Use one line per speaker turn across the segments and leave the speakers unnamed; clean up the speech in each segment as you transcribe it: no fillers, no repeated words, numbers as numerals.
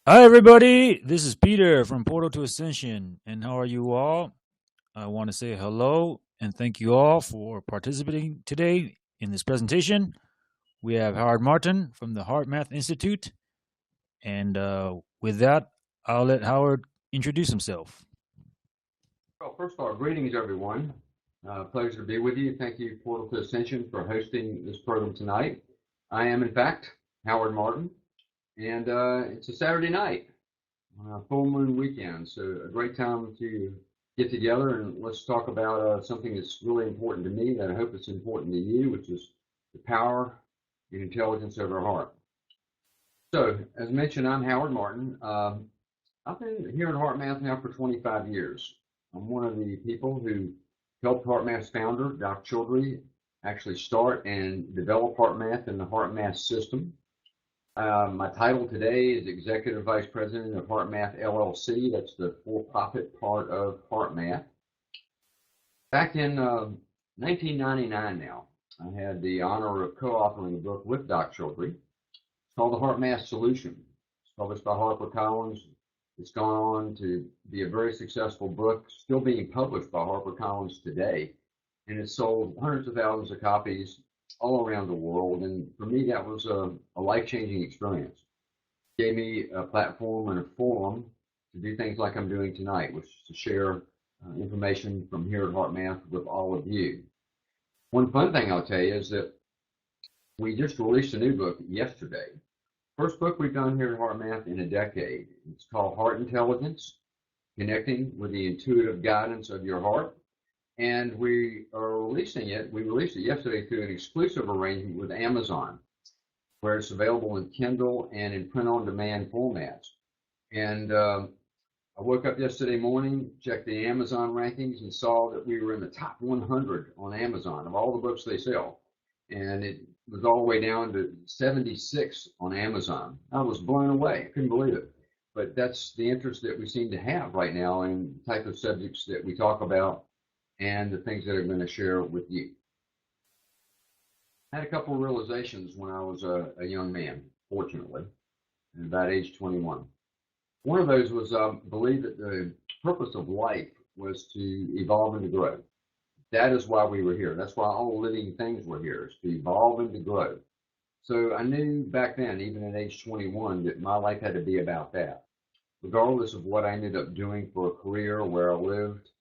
Hi, everybody. This is Peter from Portal to Ascension. And how are you all? I want to say hello and thank you all for participating today in this presentation. We have Howard Martin from the HeartMath Institute. And with that, I'll let Howard introduce himself.
Well, first of all, greetings, everyone. Pleasure to be with you. Thank you, Portal to Ascension, for hosting this program tonight. I am, in fact, Howard Martin, and it's a Saturday night on a full moon weekend, so a great time to get together and let's talk about something that's really important to me that I hope is important to you, which is the power and intelligence of our heart. So, as mentioned, I'm Howard Martin. I've been here at HeartMath now for 25 years. I'm one of the people who helped HeartMath's founder, Doc Childrey, actually start and develop HeartMath and the HeartMath system. My title today is Executive Vice President of HeartMath LLC. That's the for-profit part of HeartMath. Back in 1999 now, I had the honor of co-authoring a book with Doc Childrey. It's called The HeartMath Solution. It's published by HarperCollins. It's gone on to be a very successful book, still being published by HarperCollins today. And it's sold hundreds of thousands of copies all around the world. And for me, that was a life-changing experience. It gave me a platform and a forum to do things like I'm doing tonight, which is to share information from here at HeartMath with all of you. One fun thing I'll tell you is that we just released a new book yesterday. First book we've done here at HeartMath in a decade. It's called Heart Intelligence, Connecting with the Intuitive Guidance of Your Heart. And we released it yesterday through an exclusive arrangement with Amazon, where it's available in Kindle and in print-on-demand formats. And I woke up yesterday morning, checked the Amazon rankings, and saw that we were in the top 100 on Amazon of all the books they sell. And it was all the way down to 76 on Amazon. I was blown away. I couldn't believe it. But that's the interest that we seem to have right now in the type of subjects that we talk about and the things that I'm going to share with you. I had a couple of realizations when I was a young man, fortunately, at about age 21. One of those was I believed that the purpose of life was to evolve and to grow. That is why we were here. That's why all living things were here, is to evolve and to grow. So I knew back then, even at age 21, that my life had to be about that. Regardless of what I ended up doing for a career, where I lived,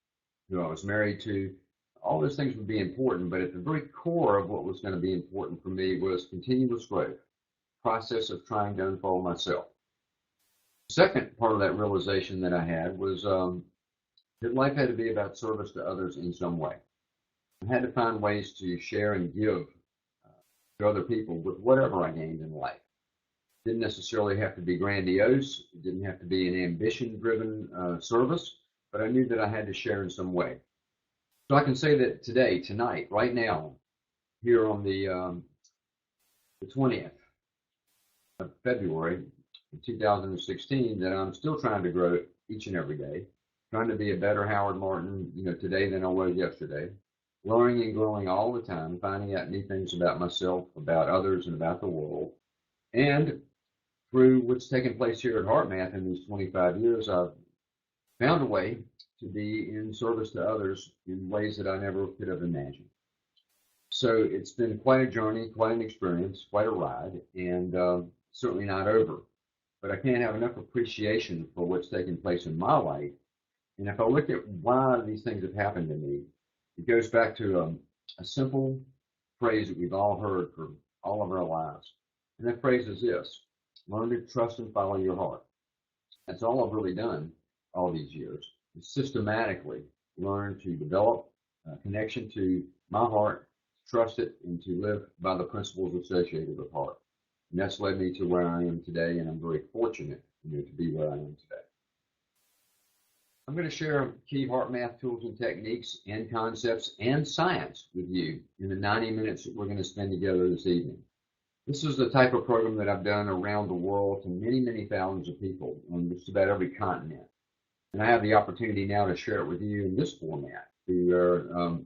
who I was married to, all those things would be important. But at the very core of what was going to be important for me was continuous growth, process of trying to unfold myself. The second part of that realization that I had was that life had to be about service to others in some way. I had to find ways to share and give to other people with whatever I gained in life. It didn't necessarily have to be grandiose. It didn't have to be an ambition-driven service, but I knew that I had to share in some way. So I can say that today, tonight, right now, here on the 20th of February 2016, that I'm still trying to grow each and every day, trying to be a better Howard Martin, today than I was yesterday. Learning and growing all the time, finding out new things about myself, about others, and about the world. And through what's taken place here at HeartMath in these 25 years, I've found a way to be in service to others in ways that I never could have imagined. So it's been quite a journey, quite an experience, quite a ride, and certainly not over. But I can't have enough appreciation for what's taken place in my life. And if I look at why these things have happened to me, it goes back to a simple phrase that we've all heard for all of our lives. And that phrase is this: learn to trust and follow your heart. That's all I've really done all these years, is systematically learn to develop a connection to my heart, trust it, and to live by the principles associated with heart. And that's led me to where I am today, and I'm very fortunate to be where I am today. I'm going to share key HeartMath tools and techniques and concepts and science with you in the 90 minutes that we're going to spend together this evening. This is the type of program that I've done around the world to many, many thousands of people on just about every continent. And I have the opportunity now to share it with you in this format through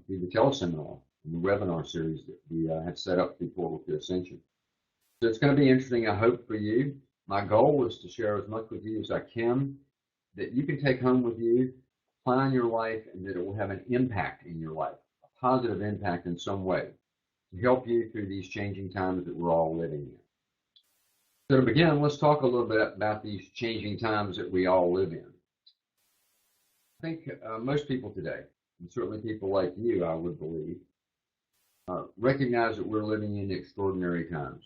the teleseminar and the webinar series that we have set up through Portal to Ascension. So it's going to be interesting, I hope, for you. My goal is to share as much with you as I can that you can take home with you, apply in your life, and that it will have an impact in your life, a positive impact in some way to help you through these changing times that we're all living in. So to begin, let's talk a little bit about these changing times that we all live in. I think most people today, and certainly people like you, I would believe, recognize that we're living in extraordinary times.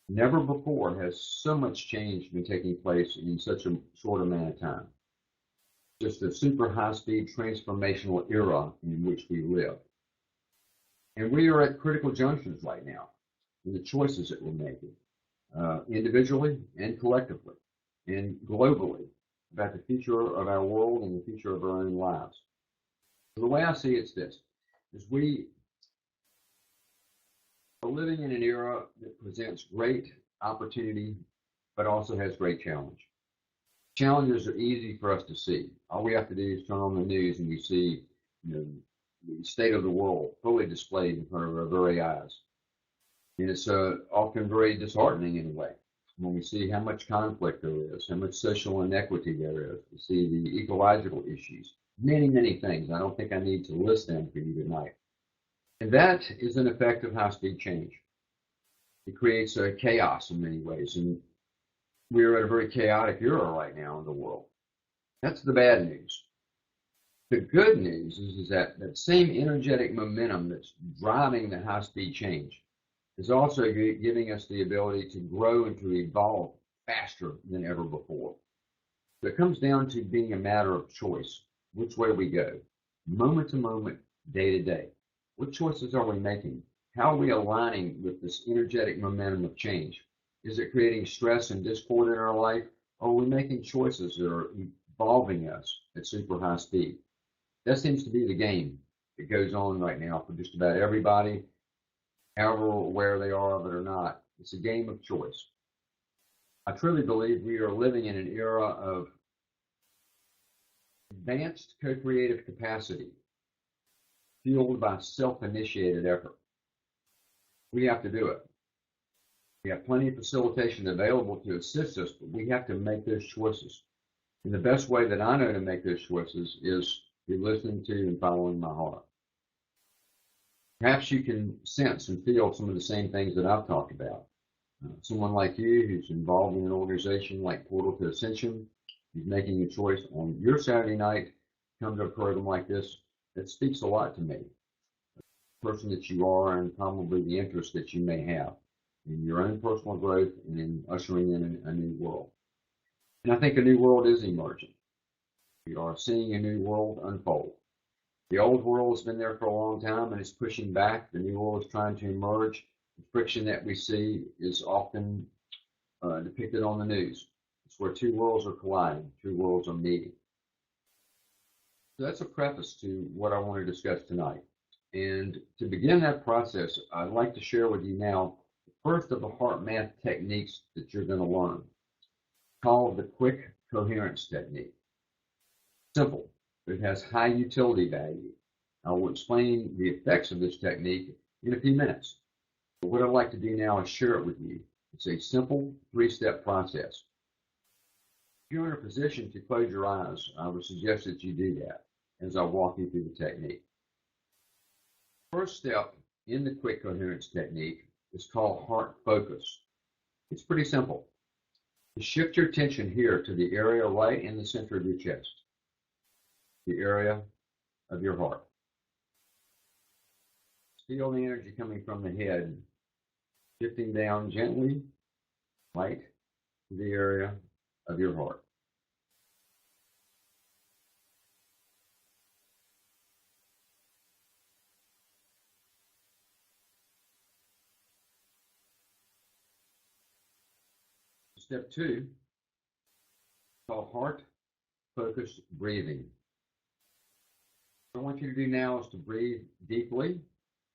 Never before has so much change been taking place in such a short amount of time. Just a super high-speed transformational era in which we live. And we are at critical junctions right now in the choices that we're making, individually and collectively and globally, about the future of our world and the future of our own lives. So the way I see it's this, is we are living in an era that presents great opportunity, but also has great challenge. Challenges are easy for us to see. All we have to do is turn on the news and we see, the state of the world fully displayed in front of our very eyes. And it's often very disheartening in a way when we see how much conflict there is, how much social inequity there is. We see the ecological issues, many, many things. I don't think I need to list them for you tonight. And that is an effect of high-speed change. It creates a chaos in many ways, and we're at a very chaotic era right now in the world. That's the bad news. The good news is that that same energetic momentum that's driving the high-speed change is also giving us the ability to grow and to evolve faster than ever before. So it comes down to being a matter of choice, which way we go, moment to moment, day to day. What choices are we making? How are we aligning with this energetic momentum of change? Is it creating stress and discord in our life? Or are we making choices that are evolving us at super high speed? That seems to be the game that goes on right now for just about everybody, however aware they are of it or not. It's a game of choice. I truly believe we are living in an era of advanced co-creative capacity fueled by self-initiated effort. We have to do it. We have plenty of facilitation available to assist us, but we have to make those choices. And the best way that I know to make those choices is through listening to and following my heart. Perhaps you can sense and feel some of the same things that I've talked about. Someone like you who's involved in an organization like Portal to Ascension, who's making a choice on your Saturday night, come to a program like this, that speaks a lot to me. The person that you are and probably the interest that you may have in your own personal growth and in ushering in a new world. And I think a new world is emerging. We are seeing a new world unfold. The old world has been there for a long time and it's pushing back. The new world is trying to emerge. The friction that we see is often depicted on the news. It's where two worlds are colliding, two worlds are meeting. So that's a preface to what I want to discuss tonight. And to begin that process, I'd like to share with you now the first of the HeartMath techniques that you're going to learn, called the quick coherence technique. Simple, but it has high utility value. I will explain the effects of this technique in a few minutes. But what I'd like to do now is share it with you. It's a simple three-step process. If you're in a position to close your eyes, I would suggest that you do that as I walk you through the technique. First step in the quick coherence technique is called heart focus. It's pretty simple. You shift your attention here to the area right in the center of your chest, the area of your heart. Feel the energy coming from the head, shifting down gently, right to the area of your heart. Step 2, called heart-focused breathing. What I want you to do now is to breathe deeply,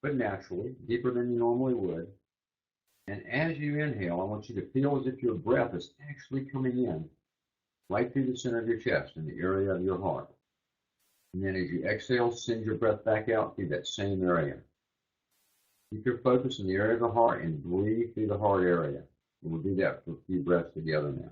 but naturally, deeper than you normally would. And as you inhale, I want you to feel as if your breath is actually coming in right through the center of your chest in the area of your heart. And then as you exhale, send your breath back out through that same area. Keep your focus in the area of the heart and breathe through the heart area. We'll do that for a few breaths together now.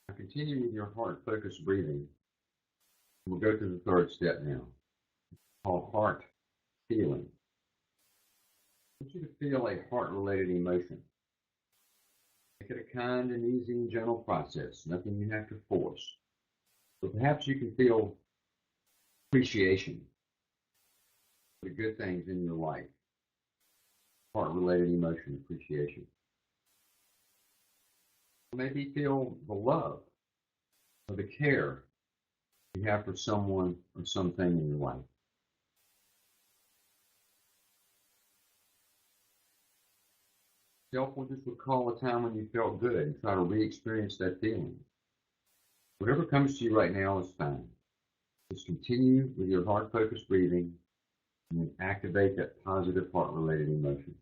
Now continue with your heart-focused breathing. We'll go to the third step now, called heart feeling. I want you to feel a heart-related emotion. Make it a kind and easy and gentle process, nothing you have to force. But perhaps you can feel appreciation for the good things in your life. Heart-related emotion, appreciation. Maybe feel the love or the care you have for someone or something in your life. Self will just recall a time when you felt good and try to re-experience that feeling. Whatever comes to you right now is fine. Just continue with your heart-focused breathing and then activate that positive heart-related emotion.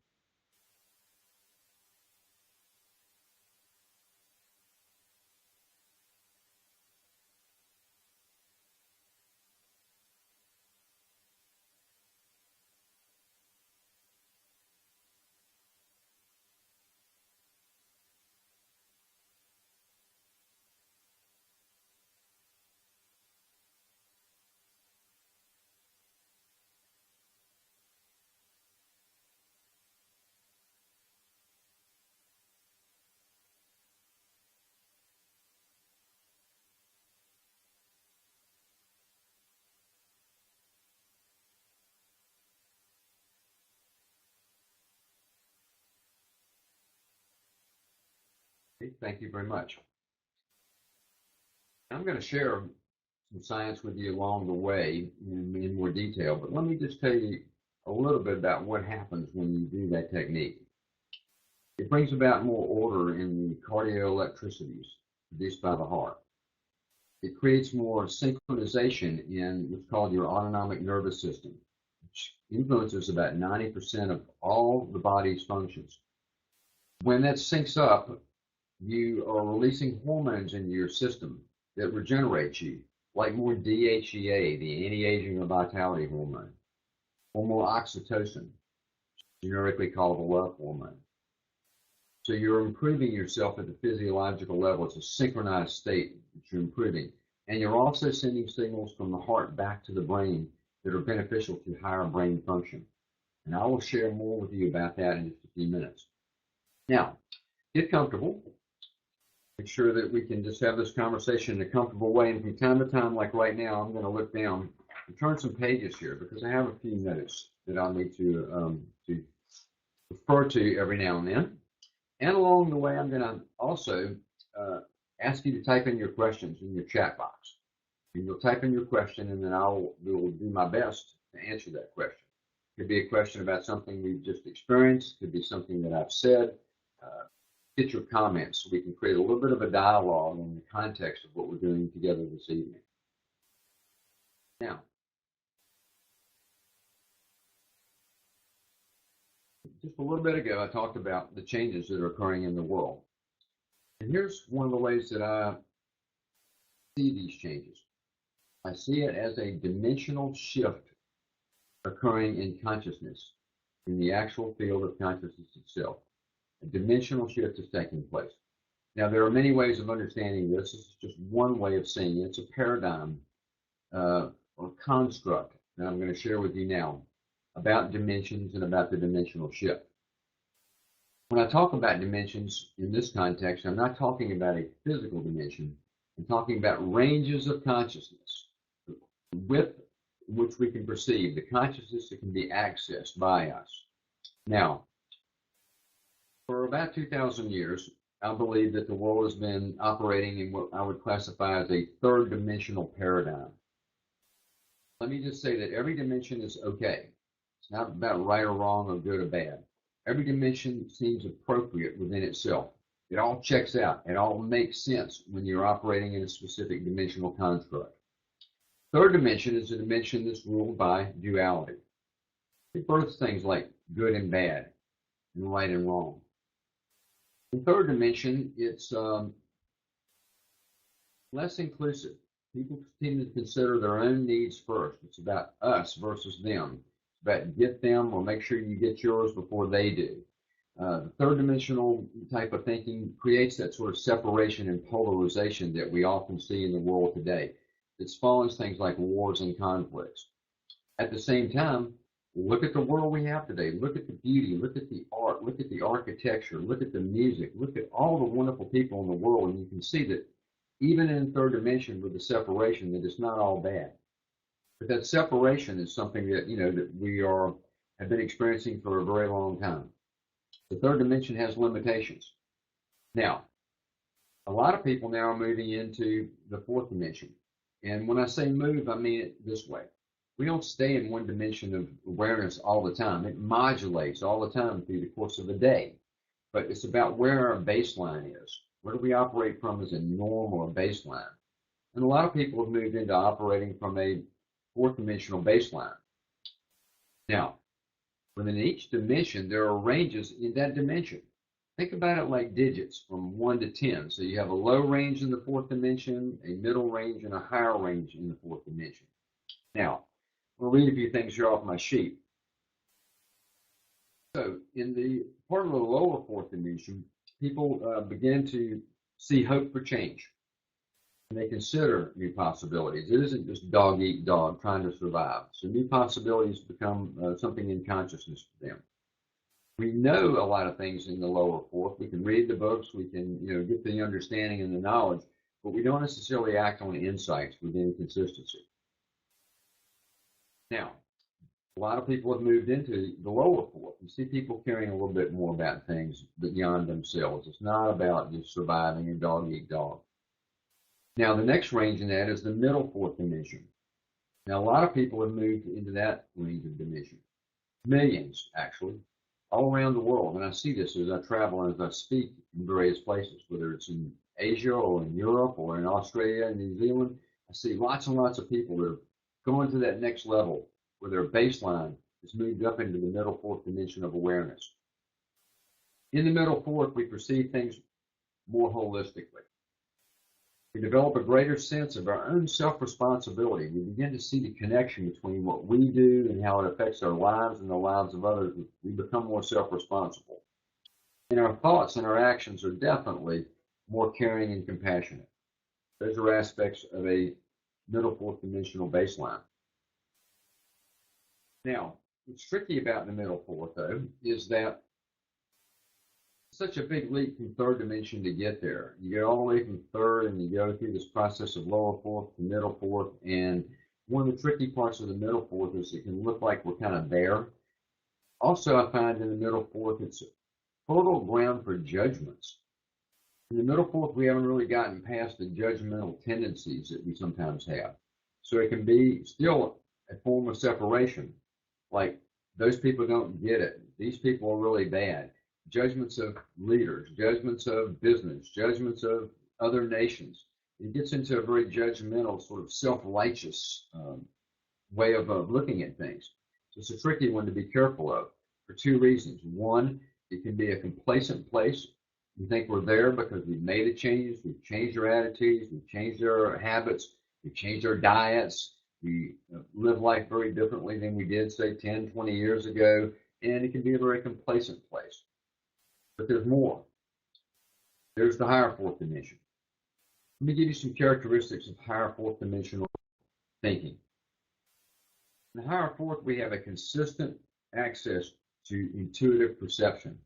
Okay, thank you very much. I'm going to share some science with you along the way in more detail, but let me just tell you a little bit about what happens when you do that technique. It brings about more order in the cardioelectricities produced by the heart. It creates more synchronization in what's called your autonomic nervous system, which influences about 90% of all the body's functions. When that syncs up, you are releasing hormones into your system that regenerate you, like more DHEA, the anti-aging or vitality hormone, or more oxytocin, generically called the love hormone. So you're improving yourself at the physiological level. It's a synchronized state that you're improving. And you're also sending signals from the heart back to the brain that are beneficial to higher brain function. And I will share more with you about that in just a few minutes. Now, get comfortable. Make sure that we can just have this conversation in a comfortable way. And from time to time, like right now, I'm going to look down and turn some pages here because I have a few notes that I'll need to refer to every now and then. And along the way, I'm going to also ask you to type in your questions in your chat box. And you'll type in your question, and then will do my best to answer that question. It could be a question about something we've just experienced. It could be something that I've said. Get your comments so we can create a little bit of a dialogue in the context of what we're doing together this evening. Now, just a little bit ago, I talked about the changes that are occurring in the world. And here's one of the ways that I see these changes. I see it as a dimensional shift occurring in consciousness, in the actual field of consciousness itself. A dimensional shift is taking place. Now, there are many ways of understanding this. This is just one way of seeing it. It's a paradigm or construct that I'm going to share with you now about dimensions and about the dimensional shift. When I talk about dimensions in this context, I'm not talking about a physical dimension. I'm talking about ranges of consciousness, the width which we can perceive, the consciousness that can be accessed by us. Now, for about 2,000 years, I believe that the world has been operating in what I would classify as a third dimensional paradigm. Let me just say that every dimension is okay. It's not about right or wrong or good or bad. Every dimension seems appropriate within itself. It all checks out. It all makes sense when you're operating in a specific dimensional construct. Third dimension is a dimension that's ruled by duality. It births things like good and bad, and right and wrong. In third dimension, it's less inclusive. People tend to consider their own needs first. It's about us versus them. It's about get them or make sure you get yours before they do. The third dimensional type of thinking creates that sort of separation and polarization that we often see in the world today. It spawns things like wars and conflicts. At the same time, look at the world we have today. Look at the beauty. Look at the art. Look at the architecture. Look at the music. Look at all the wonderful people in the world. And you can see that even in third dimension with the separation, that it's not all bad. But that separation is something that, that we have been experiencing for a very long time. The third dimension has limitations. Now, a lot of people now are moving into the fourth dimension. And when I say move, I mean it this way. We don't stay in one dimension of awareness all the time. It modulates all the time through the course of the day. But it's about where our baseline is. Where do we operate from as a norm or a baseline? And a lot of people have moved into operating from a fourth dimensional baseline. Now, within each dimension, there are ranges in that dimension. Think about it like digits from 1 to 10. So you have a low range in the fourth dimension, a middle range, and a higher range in the fourth dimension. Now, I'll read a few things here off my sheet. So in the part of the lower fourth dimension, people begin to see hope for change. And they consider new possibilities. It isn't just dog eat dog trying to survive. So new possibilities become something in consciousness for them. We know a lot of things in the lower fourth. We can read the books. We can get the understanding and the knowledge, but we don't necessarily act on insights with any consistency. Now, a lot of people have moved into the lower fourth. You see people caring a little bit more about things beyond themselves. It's not about just surviving and dog eat dog. Now, the next range in that is the middle fourth dimension. Now, a lot of people have moved into that range of dimension. Millions, actually, all around the world. And I see this as I travel and as I speak in various places, whether it's in Asia or in Europe or in Australia and New Zealand. I see lots and lots of people that are going to that next level where their baseline is moved up into the middle fourth dimension of awareness. In the middle fourth, we perceive things more holistically. We develop a greater sense of our own self-responsibility. We begin to see the connection between what we do and how it affects our lives and the lives of others. We become more self-responsible. And our thoughts and our actions are definitely more caring and compassionate. Those are aspects of a middle fourth dimensional baseline. Now, what's tricky about the middle fourth, though, is that it's such a big leap from third dimension to get there. You go all the way from third and you go through this process of lower fourth to middle fourth. And one of the tricky parts of the middle fourth is it can look like we're kind of there. Also, I find in the middle fourth, it's fertile ground for judgments. In the middle fourth, we haven't really gotten past the judgmental tendencies that we sometimes have. So it can be still a form of separation. Like, those people don't get it. These people are really bad. Judgments of leaders, judgments of business, judgments of other nations. It gets into a very judgmental, sort of self-righteous way of looking at things. So it's a tricky one to be careful of for two reasons. One, it can be a complacent place. We think we're there because we've made the changes, we've changed our attitudes, we've changed our habits, we've changed our diets, we live life very differently than we did, say, 10, 20 years ago, and it can be a very complacent place. But there's more. There's the higher fourth dimension. Let me give you some characteristics of higher fourth dimensional thinking. In the higher fourth, we have a consistent access to intuitive perception.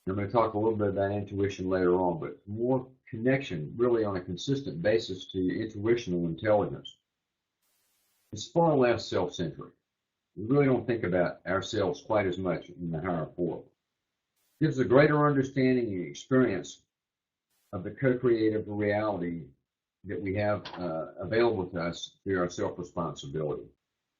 I'm going to talk a little bit about intuition later on, but more connection really on a consistent basis to intuitional intelligence. It's far less self-centric. We really don't think about ourselves quite as much in the higher fourth. It gives a greater understanding and experience of the co-creative reality that we have available to us through our self-responsibility.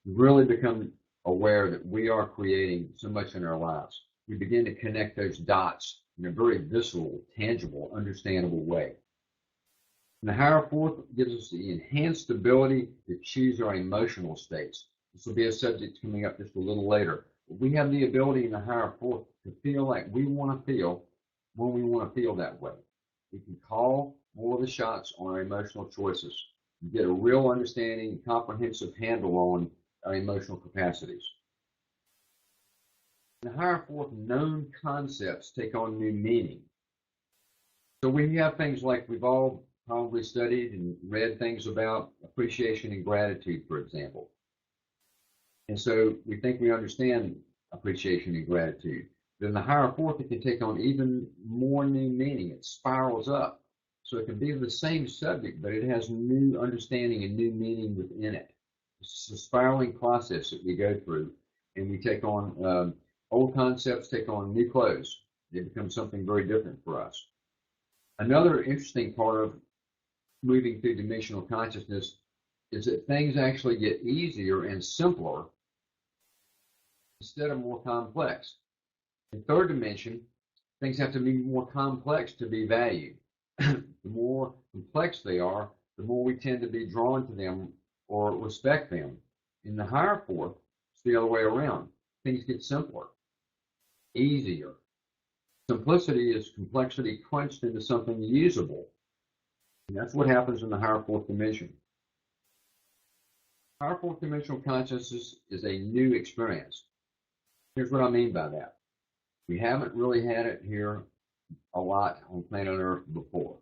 We really become aware that we are creating so much in our lives. We begin to connect those dots in a very visceral, tangible, understandable way. And the higher fourth gives us the enhanced ability to choose our emotional states. This will be a subject coming up just a little later. But we have the ability in the higher fourth to feel like we want to feel when we want to feel that way. We can call more of the shots on our emotional choices and get a real understanding, comprehensive handle on our emotional capacities. In the higher fourth, known concepts take on new meaning. So we have things like we've all probably studied and read things about appreciation and gratitude, for example. And so we think we understand appreciation and gratitude. Then the higher fourth, it can take on even more new meaning. It spirals up. So it can be the same subject, but it has new understanding and new meaning within it. It's a spiraling process that we go through, and we take on old concepts, take on new clothes. They become something very different for us. Another interesting part of moving through dimensional consciousness is that things actually get easier and simpler instead of more complex. In third dimension, things have to be more complex to be valued. The more complex they are, the more we tend to be drawn to them or respect them. In the higher fourth, it's the other way around. Things get simpler, easier. Simplicity is complexity crunched into something usable. And that's what happens in the higher fourth dimension. Higher fourth dimensional consciousness is a new experience. Here's what I mean by that. We haven't really had it here a lot on planet Earth before.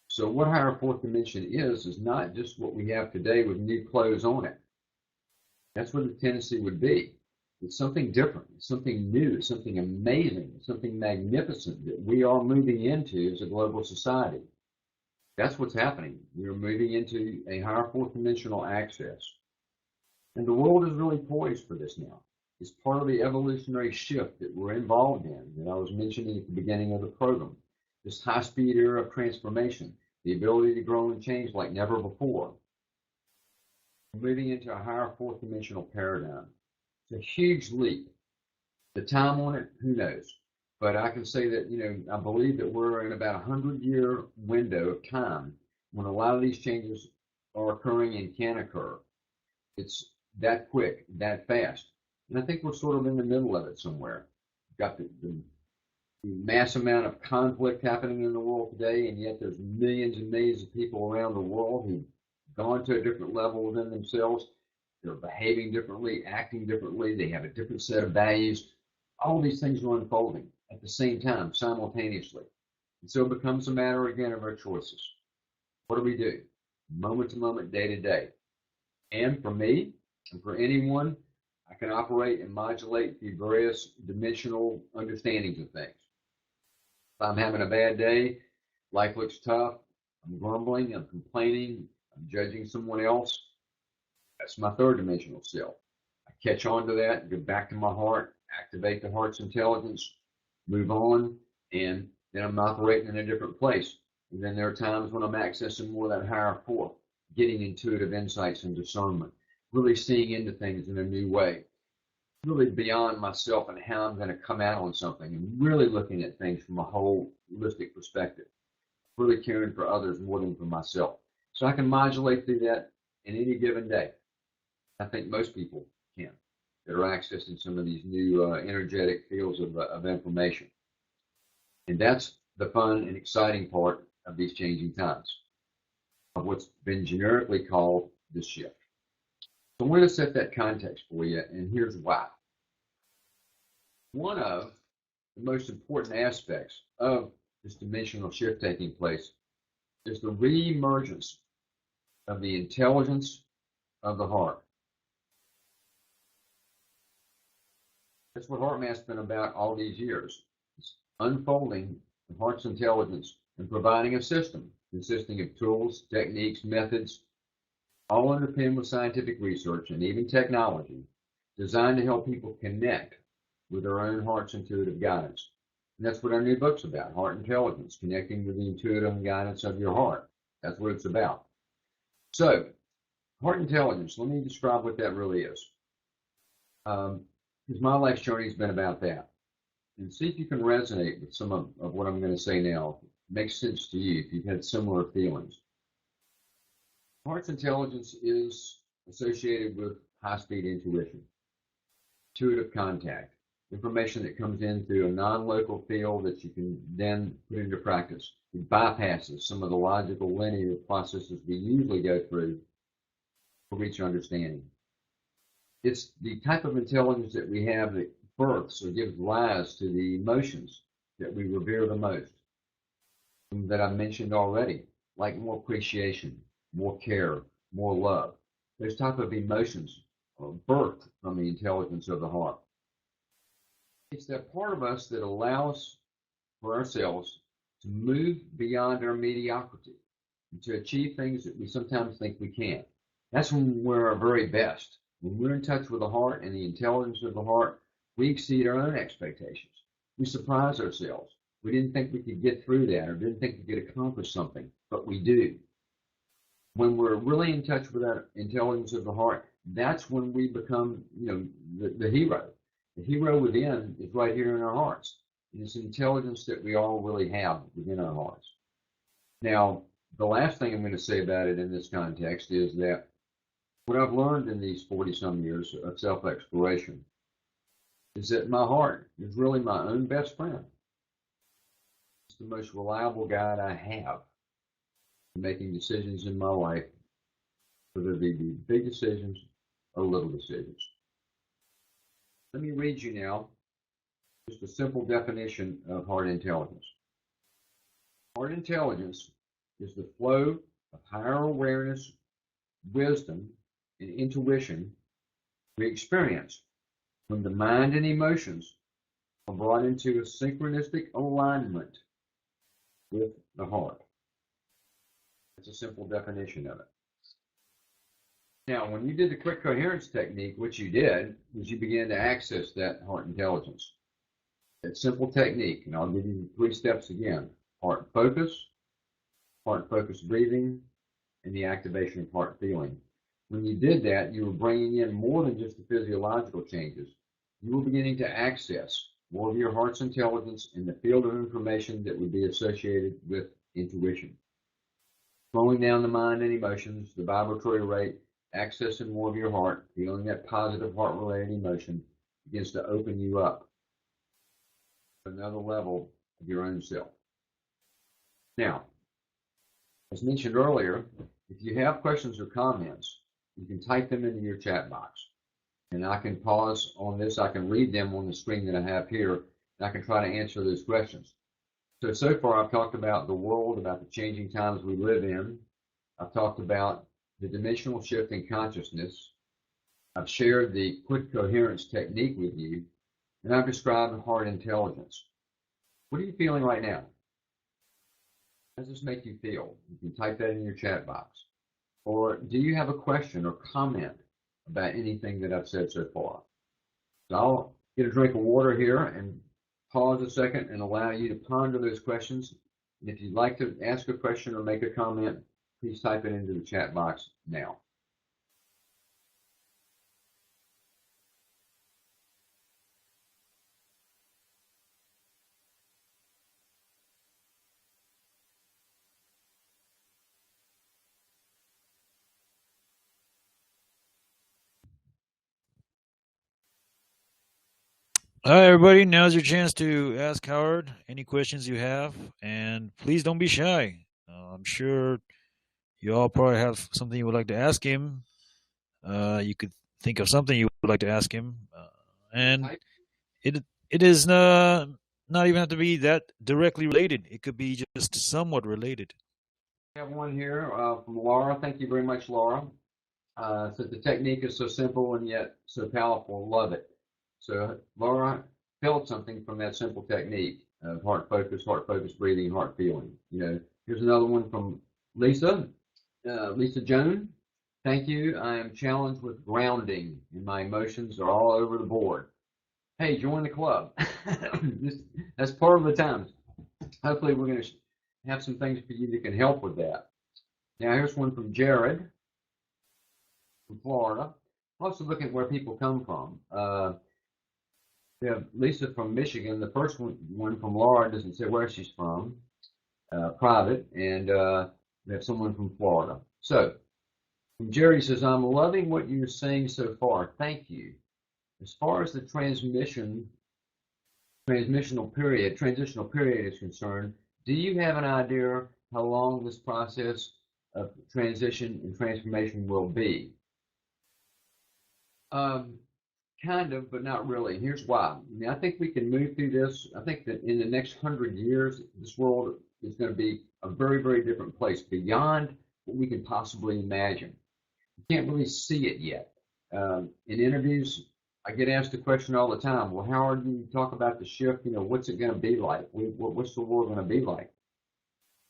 So what higher fourth dimension is not just what we have today with new clothes on it. That's what the tendency would be. It's something different, it's something new, it's something amazing, it's something magnificent that we are moving into as a global society. That's what's happening. We're moving into a higher fourth dimensional access. And the world is really poised for this now. It's part of the evolutionary shift that we're involved in that I was mentioning at the beginning of the program. This high-speed era of transformation, the ability to grow and change like never before. We're moving into a higher fourth dimensional paradigm. It's a huge leap. The time on it, who knows? But I can say that, I believe that we're in about a 100-year window of time when a lot of these changes are occurring and can occur. It's that quick, that fast. And I think we're sort of in the middle of it somewhere. We've got the mass amount of conflict happening in the world today, and yet there's millions and millions of people around the world who've gone to a different level within themselves. They're behaving differently, acting differently. They have a different set of values. All these things are unfolding at the same time, simultaneously. And so it becomes a matter, again, of our choices. What do we do? Moment to moment, day to day. And for me, and for anyone, I can operate and modulate the various dimensional understandings of things. If I'm having a bad day, life looks tough, I'm grumbling, I'm complaining, I'm judging someone else, that's my third dimensional self. I catch on to that, go back to my heart, activate the heart's intelligence, move on, and then I'm operating in a different place. And then there are times when I'm accessing more of that higher fourth, getting intuitive insights and discernment, really seeing into things in a new way, really beyond myself and how I'm going to come out on something, and really looking at things from a holistic perspective, really caring for others more than for myself. So I can modulate through that in any given day. I think most people can that are accessing some of these new energetic fields of information. And that's the fun and exciting part of these changing times, of what's been generically called the shift. So I want to set that context for you, and here's why. One of the most important aspects of this dimensional shift taking place is the re-emergence of the intelligence of the heart. That's what HeartMath's been about all these years. It's unfolding the heart's intelligence and providing a system consisting of tools, techniques, methods, all underpinned with scientific research and even technology, designed to help people connect with their own heart's intuitive guidance. And that's what our new book's about, Heart Intelligence, connecting with the intuitive guidance of your heart. That's what it's about. So, heart intelligence, let me describe what that really is. Because my life's journey has been about that. And see if you can resonate with some of what I'm going to say now. Makes sense to you if you've had similar feelings. Heart's intelligence is associated with high-speed intuition, intuitive contact, information that comes in through a non-local field that you can then put into practice. It bypasses some of the logical linear processes we usually go through to reach understanding. It's the type of intelligence that we have that births or gives rise to the emotions that we revere the most, that I mentioned already, like more appreciation, more care, more love. Those type of emotions are birthed from the intelligence of the heart. It's that part of us that allows for ourselves to move beyond our mediocrity and to achieve things that we sometimes think we can't. That's when we're our very best. When we're in touch with the heart and the intelligence of the heart, we exceed our own expectations. We surprise ourselves. We didn't think we could get through that or didn't think we could accomplish something, but we do. When we're really in touch with that intelligence of the heart, that's when we become, the hero. The hero within is right here in our hearts. And it's intelligence that we all really have within our hearts. Now, the last thing I'm going to say about it in this context is that what I've learned in these 40-some years of self-exploration is that my heart is really my own best friend. It's the most reliable guide I have in making decisions in my life, whether they be big decisions or little decisions. Let me read you now just a simple definition of heart intelligence. Heart intelligence is the flow of higher awareness, wisdom, and intuition we experience when the mind and emotions are brought into a synchronistic alignment with the heart. That's a simple definition of it. Now, when you did the quick coherence technique, what you did was you began to access that heart intelligence. That simple technique, and I'll give you 3 steps again: heart focus breathing, and the activation of heart feeling. When you did that, you were bringing in more than just the physiological changes. You were beginning to access more of your heart's intelligence in the field of information that would be associated with intuition. Slowing down the mind and emotions, the vibratory rate, accessing more of your heart, feeling that positive heart-related emotion begins to open you up to another level of your own self. Now, as mentioned earlier, if you have questions or comments, you can type them into your chat box. And I can pause on this. I can read them on the screen that I have here, and I can try to answer those questions. So far, I've talked about the world, about the changing times we live in. I've talked about the dimensional shift in consciousness. I've shared the quick coherence technique with you, and I've described heart intelligence. What are you feeling right now? How does this make you feel? You can type that in your chat box. Or do you have a question or comment about anything that I've said so far? So I'll get a drink of water here and pause a second and allow you to ponder those questions. And if you'd like to ask a question or make a comment, please type it into the chat box now.
All right, everybody. Now's your chance to ask Howard any questions you have, and please don't be shy. I'm sure you all probably have something you would like to ask him. You could think of something you would like to ask him, and it is not even have to be that directly related. It could be just somewhat related.
We have one here from Laura. Thank you very much, Laura. So the technique is so simple and yet so powerful. Love it. So Laura felt something from that simple technique of heart focus breathing, heart feeling. Here's another one from Lisa. Lisa Joan. Thank you. I am challenged with grounding, and my emotions are all over the board. Hey, join the club. That's part of the time. Hopefully, we're going to have some things for you that can help with that. Now, here's one from Jared from Florida. Also look at where people come from. We have Lisa from Michigan. The first one from Laura doesn't say where she's from, private, and we have someone from Florida. So Jerry says, I'm loving what you're saying so far. Thank you. As far as the transitional period is concerned, do you have an idea how long this process of transition and transformation will be? Kind of, but not really. Here's why. I mean, I think we can move through this. I think that in the next 100 years, this world is going to be a very, very different place beyond what we can possibly imagine. You can't really see it yet. In interviews, I get asked the question all the time, well, Howard, you talk about the shift, what's it going to be like? What's the world going to be like?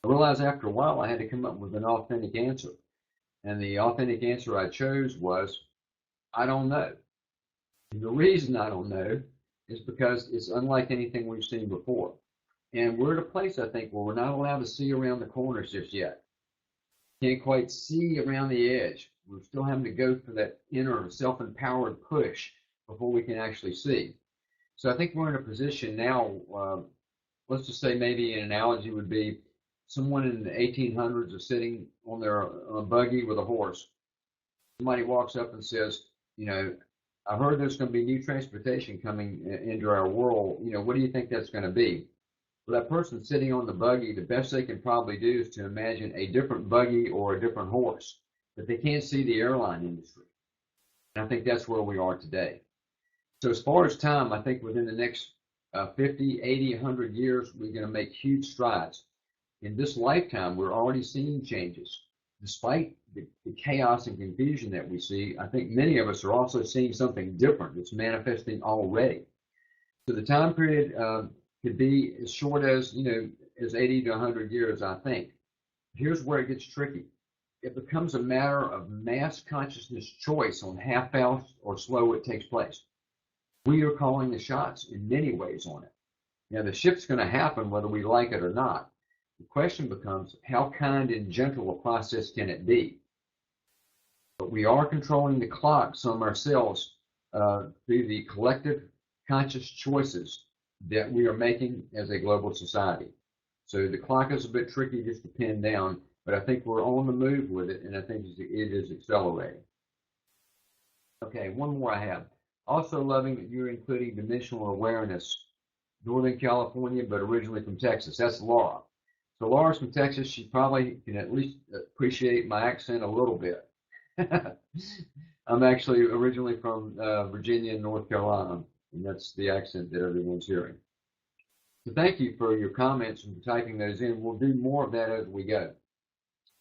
I realized after a while I had to come up with an authentic answer. And the authentic answer I chose was, I don't know. And the reason I don't know is because it's unlike anything we've seen before. And we're at a place, I think, where we're not allowed to see around the corners just yet. Can't quite see around the edge. We're still having to go for that inner self-empowered push before we can actually see. So I think we're in a position now, let's just say maybe an analogy would be someone in the 1800s is sitting on a buggy with a horse. Somebody walks up and says, I heard there's going to be new transportation coming into our world. What do you think that's going to be? Well, that person sitting on the buggy, the best they can probably do is to imagine a different buggy or a different horse, but they can't see the airline industry. And I think that's where we are today. So as far as time, I think within the next 50, 80, 100 years, we're going to make huge strides. In this lifetime, we're already seeing changes. Despite the chaos and confusion that we see, I think many of us are also seeing something different that's manifesting already. So the time period could be as short as, as 80 to 100 years, I think. Here's where it gets tricky. It becomes a matter of mass consciousness choice on how fast or slow it takes place. We are calling the shots in many ways on it. Now, the shift's going to happen whether we like it or not. The question becomes, how kind and gentle a process can it be? But we are controlling the clock some ourselves through the collective conscious choices that we are making as a global society. So the clock is a bit tricky just to pin down, but I think we're on the move with it, and I think it is accelerating. Okay, one more I have. Also loving that you're including dimensional awareness. Northern California, but originally from Texas. That's Laura. So Laura's from Texas. She probably can at least appreciate my accent a little bit. I'm actually originally from Virginia and North Carolina, and that's the accent that everyone's hearing. So thank you for your comments and for typing those in. We'll do more of that as we go.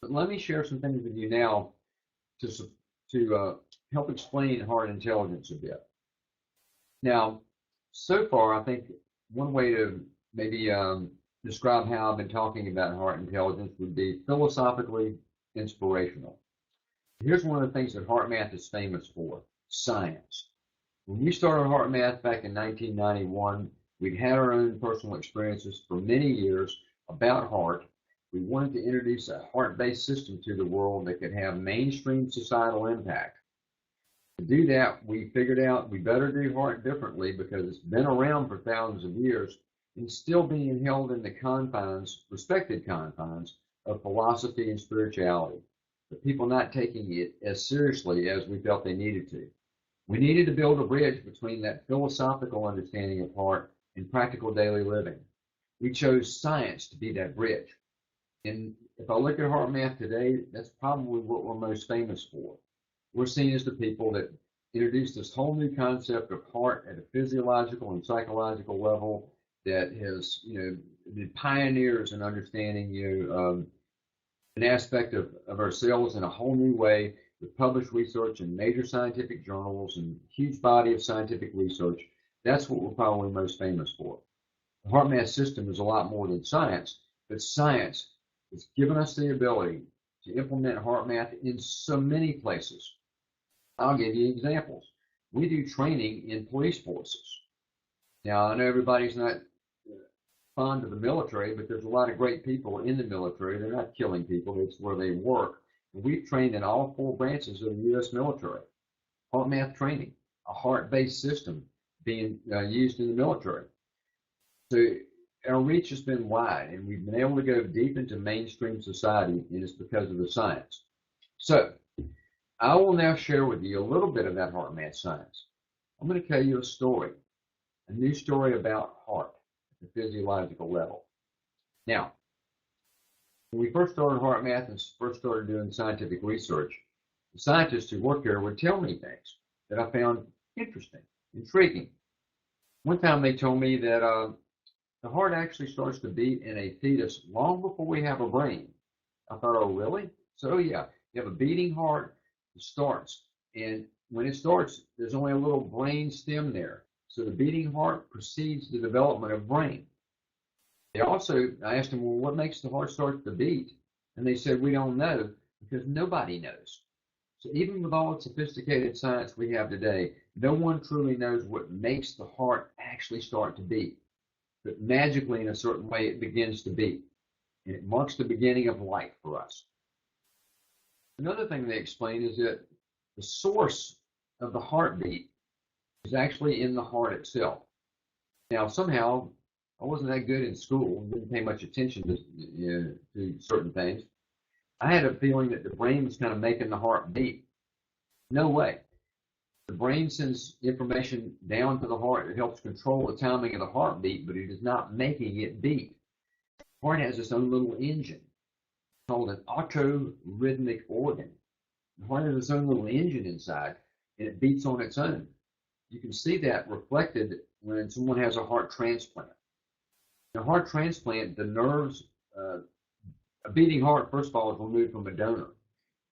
But let me share some things with you now to help explain heart intelligence a bit. Now, so far, I think one way to maybe describe how I've been talking about heart intelligence would be philosophically inspirational. Here's one of the things that HeartMath is famous for, science. When we started HeartMath back in 1991, we'd had our own personal experiences for many years about heart. We wanted to introduce a heart-based system to the world that could have mainstream societal impact. To do that, we figured out we better do heart differently because it's been around for thousands of years and still being held in the confines, respected confines, of philosophy and spirituality, but people not taking it as seriously as we felt they needed to. We needed to build a bridge between that philosophical understanding of heart and practical daily living. We chose science to be that bridge. And if I look at HeartMath today, that's probably what we're most famous for. We're seen as the people that introduced this whole new concept of heart at a physiological and psychological level that has, been pioneers in understanding, an aspect of ourselves in a whole new way with published research in major scientific journals and huge body of scientific research. That's what we're probably most famous for. The HeartMath system is a lot more than science, but science has given us the ability to implement HeartMath in so many places. I'll give you examples. We do training in police forces. Now, I know everybody's not fond of the military, but there's a lot of great people in the military. They're not killing people. It's where they work. And we've trained in all 4 branches of the U.S. military. HeartMath training, a heart-based system being used in the military. So our reach has been wide, and we've been able to go deep into mainstream society, and it's because of the science. So I will now share with you a little bit of that HeartMath science. I'm going to tell you a new story about heart at the physiological level. Now, when we first started HeartMath and first started doing scientific research, the scientists who work here would tell me things that I found interesting, intriguing. One time they told me that the heart actually starts to beat in a fetus long before we have a brain. I thought, oh, really? So, yeah, you have a beating heart, it starts. And when it starts, there's only a little brain stem there. So the beating heart precedes the development of brain. I asked them, well, what makes the heart start to beat? And they said, we don't know, because nobody knows. So even with all the sophisticated science we have today, no one truly knows what makes the heart actually start to beat. But magically, in a certain way, it begins to beat. And it marks the beginning of life for us. Another thing they explain is that the source of the heartbeat is actually in the heart itself. Now, somehow, I wasn't that good in school, didn't pay much attention to certain things. I had a feeling that the brain was kind of making the heart beat. No way. The brain sends information down to the heart. It helps control the timing of the heartbeat, but it is not making it beat. The heart has its own little engine called an autorhythmic organ. The heart has its own little engine inside, and it beats on its own. You can see that reflected when someone has a heart transplant. In a heart transplant, the nerves, a beating heart, first of all, is removed from a donor.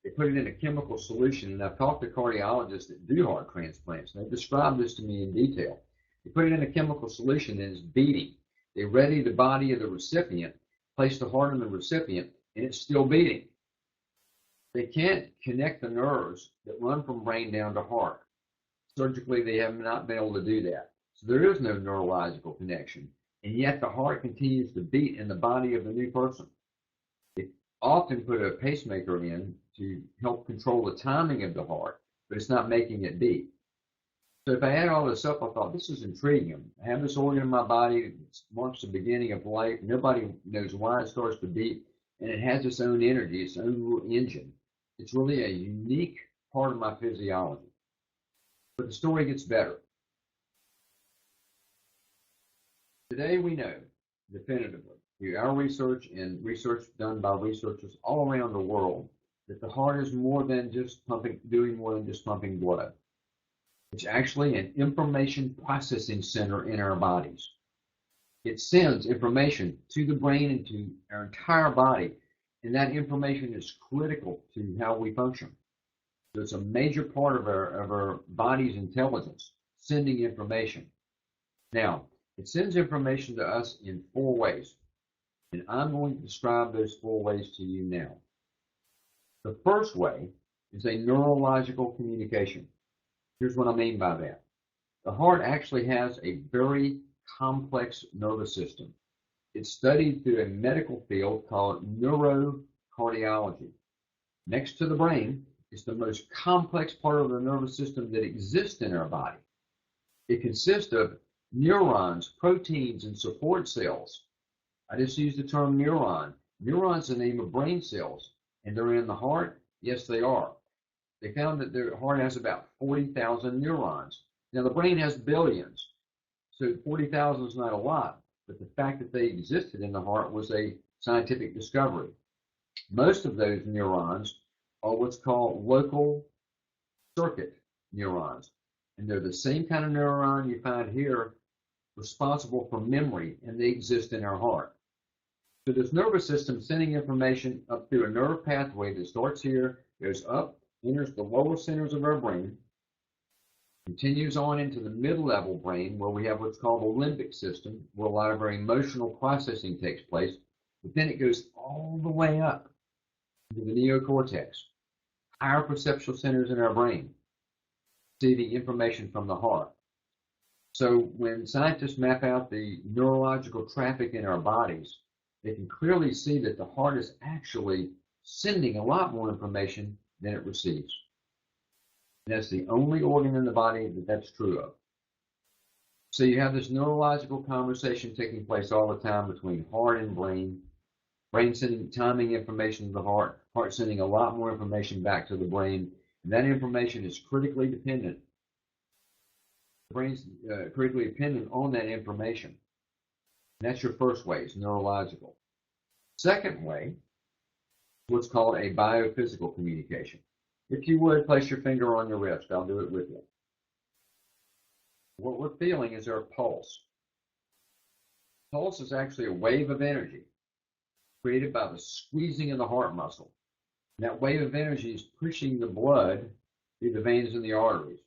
They put it in a chemical solution, and I've talked to cardiologists that do heart transplants, and they described this to me in detail. They put it in a chemical solution and it's beating. They ready the body of the recipient, place the heart in the recipient, and it's still beating. They can't connect the nerves that run from brain down to heart. Surgically, they have not been able to do that. So there is no neurological connection, and yet the heart continues to beat in the body of the new person. They often put a pacemaker in to help control the timing of the heart, but it's not making it beat. So if I add all this up, I thought, this is intriguing. I have this organ in my body, it marks the beginning of life. Nobody knows why it starts to beat, and it has its own energy, its own little engine. It's really a unique part of my physiology. But the story gets better. Today we know definitively through our research and research done by researchers all around the world that the heart is more than just doing more than just pumping blood. It's actually an information processing center in our bodies. It sends information to the brain and to our entire body, and that information is critical to how we function. So it's a major part of our body's intelligence, sending information. Now, it sends information to us in 4 ways, and I'm going to describe those 4 ways to you now. The first way is a neurological communication. Here's what I mean by that. The heart actually has a very complex nervous system. It's studied through a medical field called neurocardiology. Next to the brain is the most complex part of the nervous system that exists in our body. It consists of neurons, proteins, and support cells. I just used the term neuron. Neuron's the name of brain cells, and they're in the heart? Yes, they are. They found that the heart has about 40,000 neurons. Now, the brain has billions, so 40,000 is not a lot, but the fact that they existed in the heart was a scientific discovery. Most of those neurons are what's called local circuit neurons, and they're the same kind of neuron you find here responsible for memory, and they exist in our heart. So this nervous system sending information up through a nerve pathway that starts here, goes up, enters the lower centers of our brain, continues on into the mid-level brain where we have what's called the limbic system, where a lot of our emotional processing takes place, but then it goes all the way up into the neocortex, higher perceptual centers in our brain, receiving information from the heart. So when scientists map out the neurological traffic in our bodies, they can clearly see that the heart is actually sending a lot more information than it receives. And that's the only organ in the body that that's true of. So you have this neurological conversation taking place all the time between heart and brain. Brain sending timing information to the heart, heart sending a lot more information back to the brain, and that information is critically dependent. The brain's critically dependent on that information. And that's your first way, it's neurological. Second way, what's called a biophysical communication. If you would, place your finger on your wrist. I'll do it with you. What we're feeling is our pulse. Pulse is actually a wave of energy created by the squeezing of the heart muscle. And that wave of energy is pushing the blood through the veins and the arteries.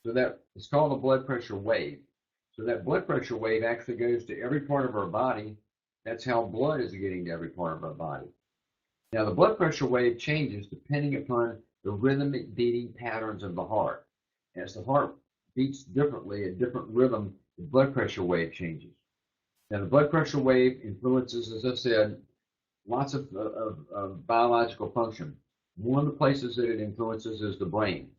So that it's called a blood pressure wave. So that blood pressure wave actually goes to every part of our body. That's how blood is getting to every part of our body. Now the blood pressure wave changes depending upon the rhythmic beating patterns of the heart. As the heart beats differently at different rhythm, the blood pressure wave changes. Now the blood pressure wave influences, as I said, lots of biological function. One of the places that it influences is the brain.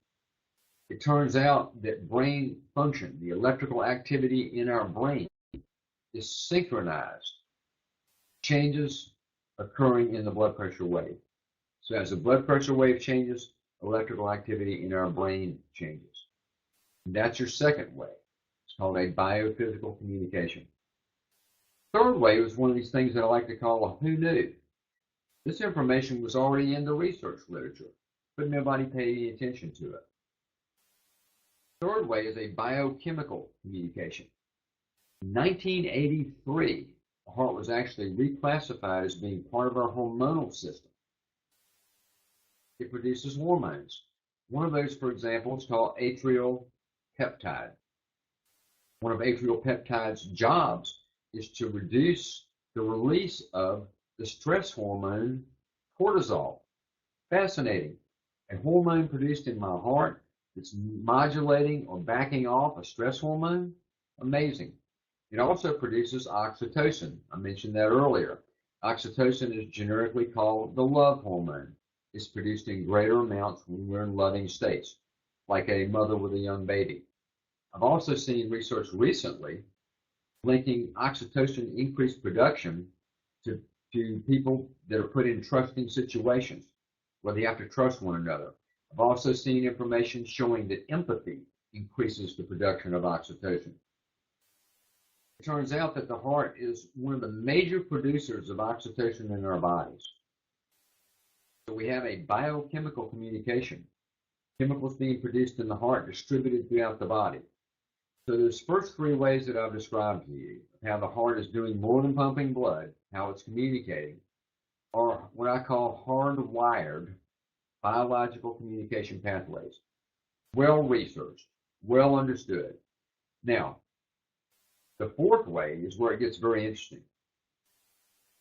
It turns out that brain function, the electrical activity in our brain, is synchronized. Changes occurring in the blood pressure wave. So as the blood pressure wave changes, electrical activity in our brain changes. And that's your second way. It's called a biophysical communication. Third way was one of these things that I like to call a who knew. This information was already in the research literature, but nobody paid any attention to it. Third way is a biochemical communication. In 1983, the heart was actually reclassified as being part of our hormonal system. It produces hormones. One of those, for example, is called atrial peptide. One of atrial peptide's jobs is to reduce the release of the stress hormone cortisol. Fascinating. A hormone produced in my heart that's modulating or backing off a stress hormone? Amazing. It also produces oxytocin. I mentioned that earlier. Oxytocin is generically called the love hormone. It's produced in greater amounts when we're in loving states, like a mother with a young baby. I've also seen research recently linking oxytocin increased production to people that are put in trusting situations where they have to trust one another. I've also seen information showing that empathy increases the production of oxytocin. It turns out that the heart is one of the major producers of oxytocin in our bodies. So we have a biochemical communication, chemicals being produced in the heart distributed throughout the body. So those first three ways that I've described to you, how the heart is doing more than pumping blood, how it's communicating, are what I call hardwired biological communication pathways. Well researched, well understood. Now, the fourth way is where it gets very interesting.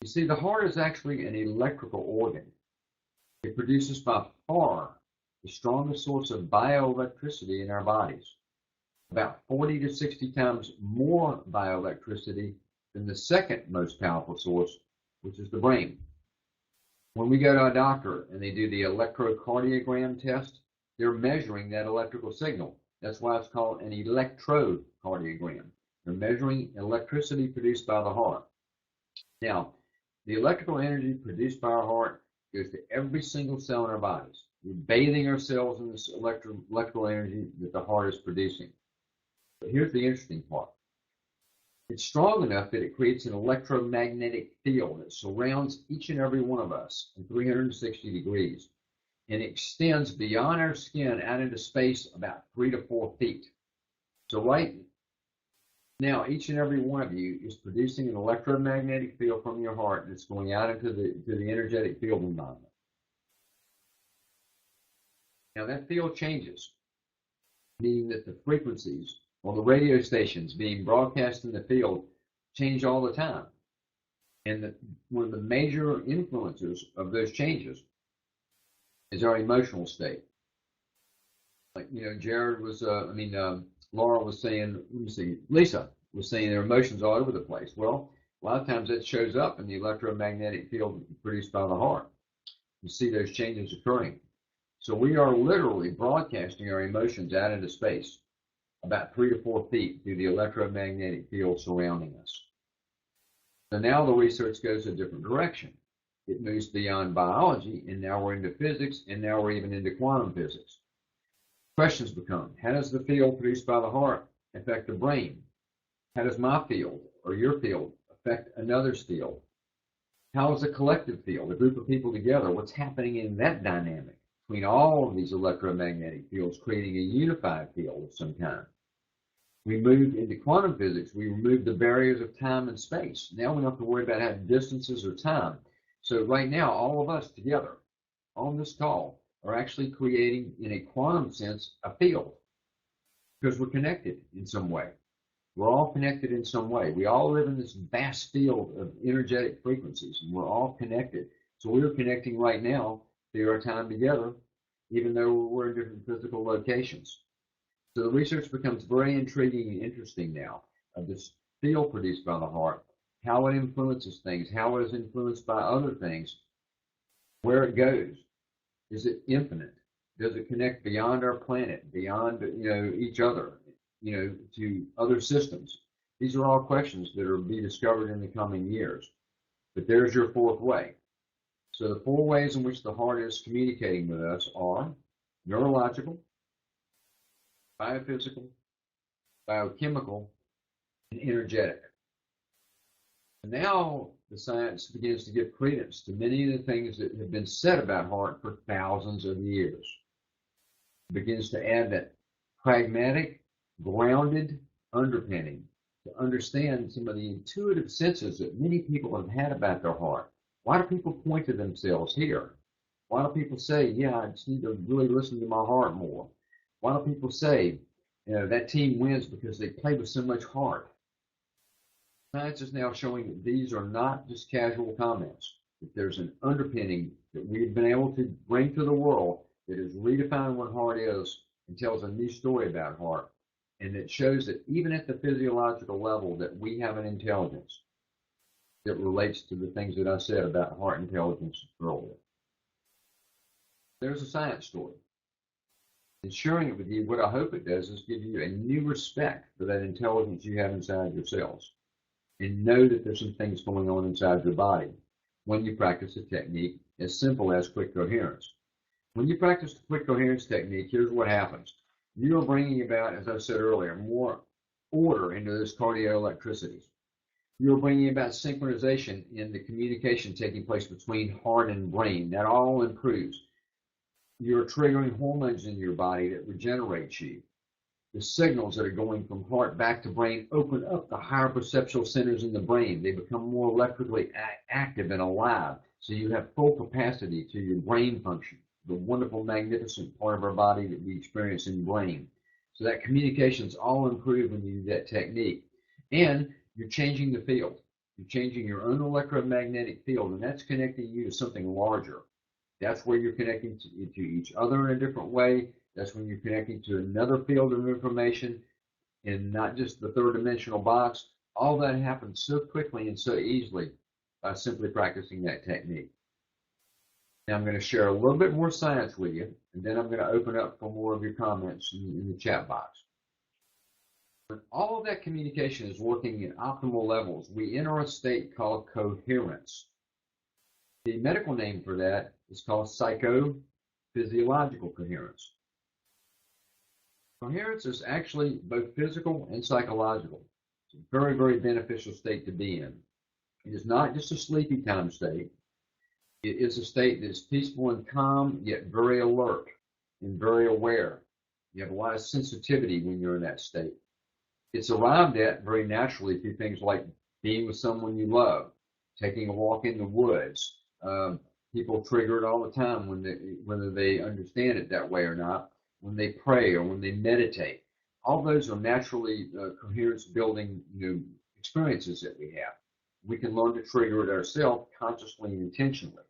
You see, the heart is actually an electrical organ. It produces by far the strongest source of bioelectricity in our bodies. About 40 to 60 times more bioelectricity than the second most powerful source, which is the brain. When we go to a doctor and they do the electrocardiogram test, they're measuring that electrical signal. That's why it's called an electrocardiogram. They're measuring electricity produced by the heart. Now, the electrical energy produced by our heart goes to every single cell in our bodies. We're bathing ourselves in this electrical energy that the heart is producing. But here's the interesting part. It's strong enough that it creates an electromagnetic field that surrounds each and every one of us in 360 degrees and extends beyond our skin out into space about 3 to 4 feet. So right now, each and every one of you is producing an electromagnetic field from your heart that's going out into the energetic field environment. Now that field changes, meaning that the frequencies or the radio stations being broadcast in the field change all the time. And one of the major influencers of those changes is our emotional state. Like, Jared was, Laura was saying, Lisa was saying their emotions all over the place. Well, a lot of times that shows up in the electromagnetic field produced by the heart. You see those changes occurring. So we are literally broadcasting our emotions out into space, about 3 to 4 feet through the electromagnetic field surrounding us. So now the research goes a different direction. It moves beyond biology, and now we're into physics, and now we're even into quantum physics. Questions become, how does the field produced by the heart affect the brain? How does my field or your field affect another's field? How is a collective field, a group of people together, what's happening in that dynamic between all of these electromagnetic fields, creating a unified field of some kind? We moved into quantum physics. We removed the barriers of time and space. Now we don't have to worry about having distances or time. So right now, all of us together on this call are actually creating, in a quantum sense, a field, because we're connected in some way. We're all connected in some way. We all live in this vast field of energetic frequencies, and we're all connected. So we're connecting right now through our time together, even though we're in different physical locations. So the research becomes very intriguing and interesting now of this field produced by the heart, how it influences things, how it is influenced by other things, where it goes. Is it infinite? Does it connect beyond our planet, beyond each other, to other systems? These are all questions that are to be discovered in the coming years. But there's your fourth way. So the 4 ways in which the heart is communicating with us are neurological, biophysical, biochemical, and energetic. And now the science begins to give credence to many of the things that have been said about heart for thousands of years. It begins to add that pragmatic, grounded underpinning to understand some of the intuitive senses that many people have had about their heart. Why do people point to themselves here? Why do people say, yeah, I just need to really listen to my heart more? Why do people say, that team wins because they play with so much heart? Science is now showing that these are not just casual comments, that there's an underpinning that we've been able to bring to the world that is redefining what heart is and tells a new story about heart. And it shows that even at the physiological level that we have an intelligence that relates to the things that I said about heart intelligence earlier. There's a science story. And sharing it with you, what I hope it does is give you a new respect for that intelligence you have inside yourselves. And know that there's some things going on inside your body when you practice a technique as simple as quick coherence. When you practice the quick coherence technique, here's what happens. You are bringing about, as I said earlier, more order into those cardioelectricities. You're bringing about synchronization in the communication taking place between heart and brain. That all improves. You're triggering hormones in your body that regenerates you. The signals that are going from heart back to brain open up the higher perceptual centers in the brain. They become more electrically active and alive. So you have full capacity to your brain function, the wonderful, magnificent part of our body that we experience in brain. So that communication's all improved when you do that technique. And you're changing the field. You're changing your own electromagnetic field, and that's connecting you to something larger. That's where you're connecting to each other in a different way. That's when you're connecting to another field of information and not just the third dimensional box. All that happens so quickly and so easily by simply practicing that technique. Now I'm going to share a little bit more science with you, and then I'm going to open up for more of your comments in the chat box. When all of that communication is working at optimal levels, we enter a state called coherence. The medical name for that is called psychophysiological coherence. Coherence is actually both physical and psychological. It's a very, very beneficial state to be in. It is not just a sleepy time state. It is a state that is peaceful and calm, yet very alert and very aware. You have a lot of sensitivity when you're in that state. It's arrived at very naturally through things like being with someone you love, taking a walk in the woods. People trigger it all the time whether they understand it that way or not, when they pray or when they meditate. All those are naturally coherence building experiences that we have. We can learn to trigger it ourselves consciously and intentionally.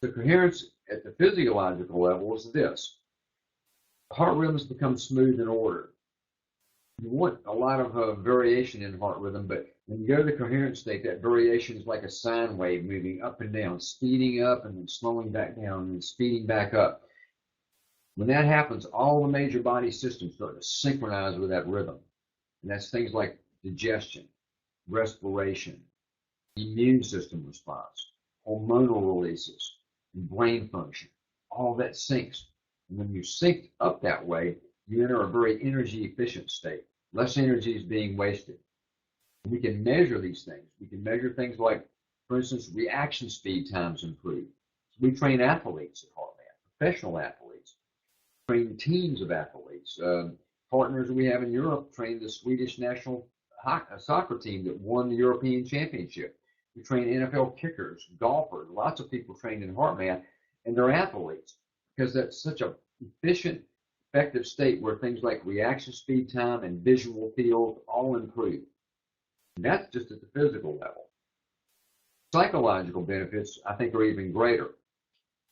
The coherence at the physiological level is this. Heart rhythms become smooth and ordered. You want a lot of variation in heart rhythm, but when you go to the coherent state, that variation is like a sine wave moving up and down, speeding up and then slowing back down and then speeding back up. When that happens, all the major body systems start to synchronize with that rhythm. And that's things like digestion, respiration, immune system response, hormonal releases, and brain function. All that syncs. And when you sync up that way, you enter a very energy efficient state. Less energy is being wasted. We can measure these things. We can measure things like, for instance, reaction speed times improve. We train athletes at HeartMath, professional athletes, train teams of athletes. Partners we have in Europe train the Swedish national soccer team that won the European Championship. We train NFL kickers, golfers, lots of people trained in HeartMath, and they're athletes because that's such a efficient, effective state where things like reaction speed time and visual field all improve. And that's just at the physical level. Psychological benefits, I think, are even greater.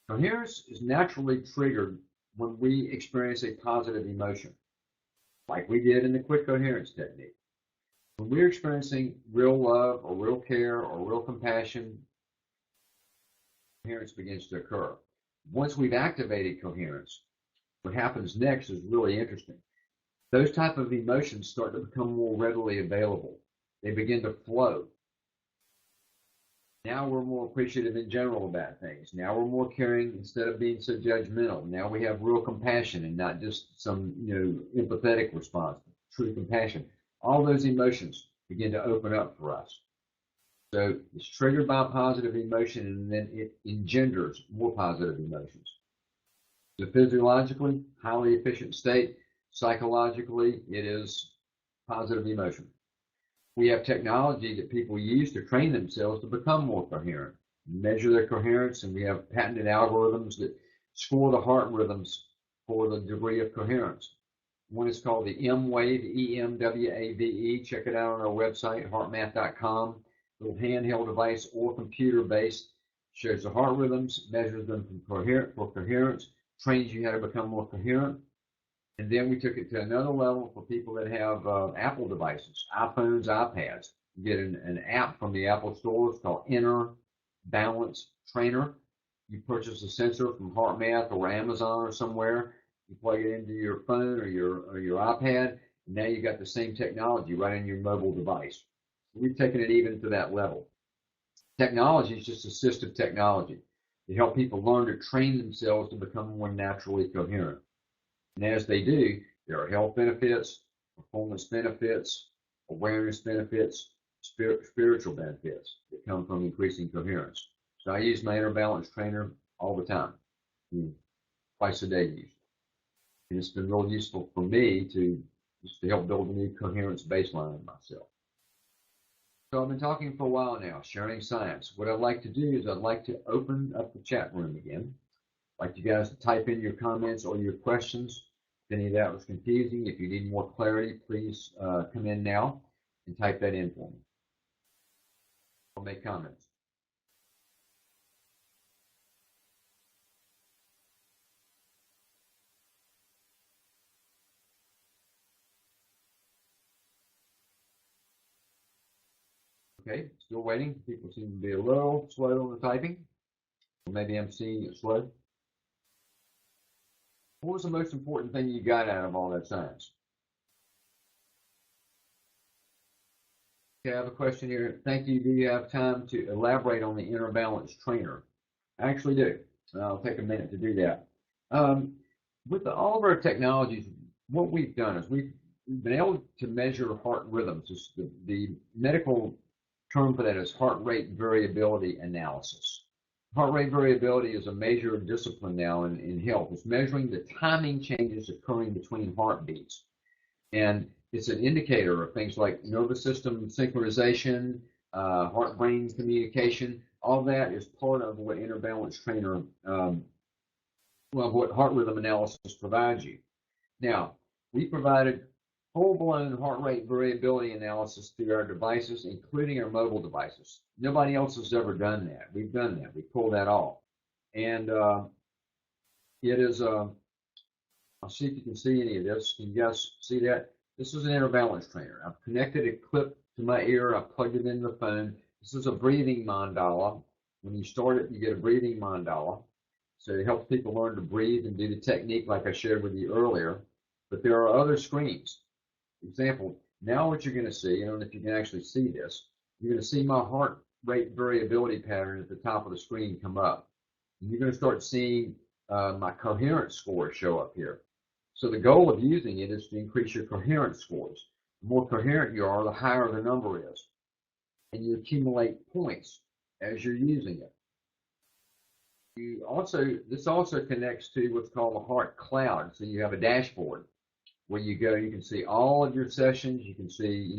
Coherence is naturally triggered when we experience a positive emotion, like we did in the quick coherence technique. When we're experiencing real love or real care or real compassion, coherence begins to occur. Once we've activated coherence, what happens next is really interesting. Those type of emotions start to become more readily available. They begin to flow. Now we're more appreciative in general about things. Now we're more caring instead of being so judgmental. Now we have real compassion and not just some, empathetic response, true compassion. All those emotions begin to open up for us. So it's triggered by a positive emotion, and then it engenders more positive emotions. So physiologically, highly efficient state. Psychologically, it is positive emotion. We have technology that people use to train themselves to become more coherent, measure their coherence, and we have patented algorithms that score the heart rhythms for the degree of coherence. One is called the M-Wave, E-M-W-A-V-E. Check it out on our website, heartmath.com. Little handheld device or computer-based. Shows the heart rhythms, measures them for coherence, trains you how to become more coherent. And then we took it to another level for people that have Apple devices, iPhones, iPads. You get an app from the Apple stores called Inner Balance Trainer. You purchase a sensor from HeartMath or Amazon or somewhere. You plug it into your phone or your iPad, and now you got the same technology right in your mobile device. We've taken it even to that level. Technology is just assistive technology to help people learn to train themselves to become more naturally coherent. And as they do, there are health benefits, performance benefits, awareness benefits, spiritual benefits that come from increasing coherence. So I use my Inner Balance Trainer all the time, twice a day usually. And it's been real useful for me to help build a new coherence baseline in myself. So I've been talking for a while now, sharing science. What I'd like to do is I'd like to open up the chat room again. I'd like you guys to type in your comments or your questions. If any of that was confusing, if you need more clarity, please come in now and type that in for me. I'll make comments. Okay, still waiting. People seem to be a little slow on the typing. Or maybe I'm seeing it slow. What was the most important thing you got out of all that science? Okay, I have a question here. Thank you. Do you have time to elaborate on the Inner Balance Trainer? I actually do. I'll take a minute to do that. With all of our technologies, what we've done is we've been able to measure heart rhythms. The medical term for that is heart rate variability analysis. Heart rate variability is a major discipline now in health. It's measuring the timing changes occurring between heartbeats. And it's an indicator of things like nervous system synchronization, heart-brain communication. All that is part of what Inner Balance Trainer, what heart rhythm analysis provides you. Now, we provided full-blown heart rate variability analysis through our devices, including our mobile devices. Nobody else has ever done that. We've done that. We pulled that off. And it is, I'll see if you can see any of this. Can you guys see that? This is an Inner Balance Trainer. I've connected a clip to my ear. I've plugged it in the phone. This is a breathing mandala. When you start it, you get a breathing mandala. So it helps people learn to breathe and do the technique like I shared with you earlier. But there are other screens. For example, now what you're going to see, I don't know if you can actually see this, you're going to see my heart rate variability pattern at the top of the screen come up. And you're going to start seeing my coherence scores show up here. So the goal of using it is to increase your coherence scores. The more coherent you are, the higher the number is. And you accumulate points as you're using it. This also connects to what's called a heart cloud. So you have a dashboard where you go, you can see all of your sessions, you can see,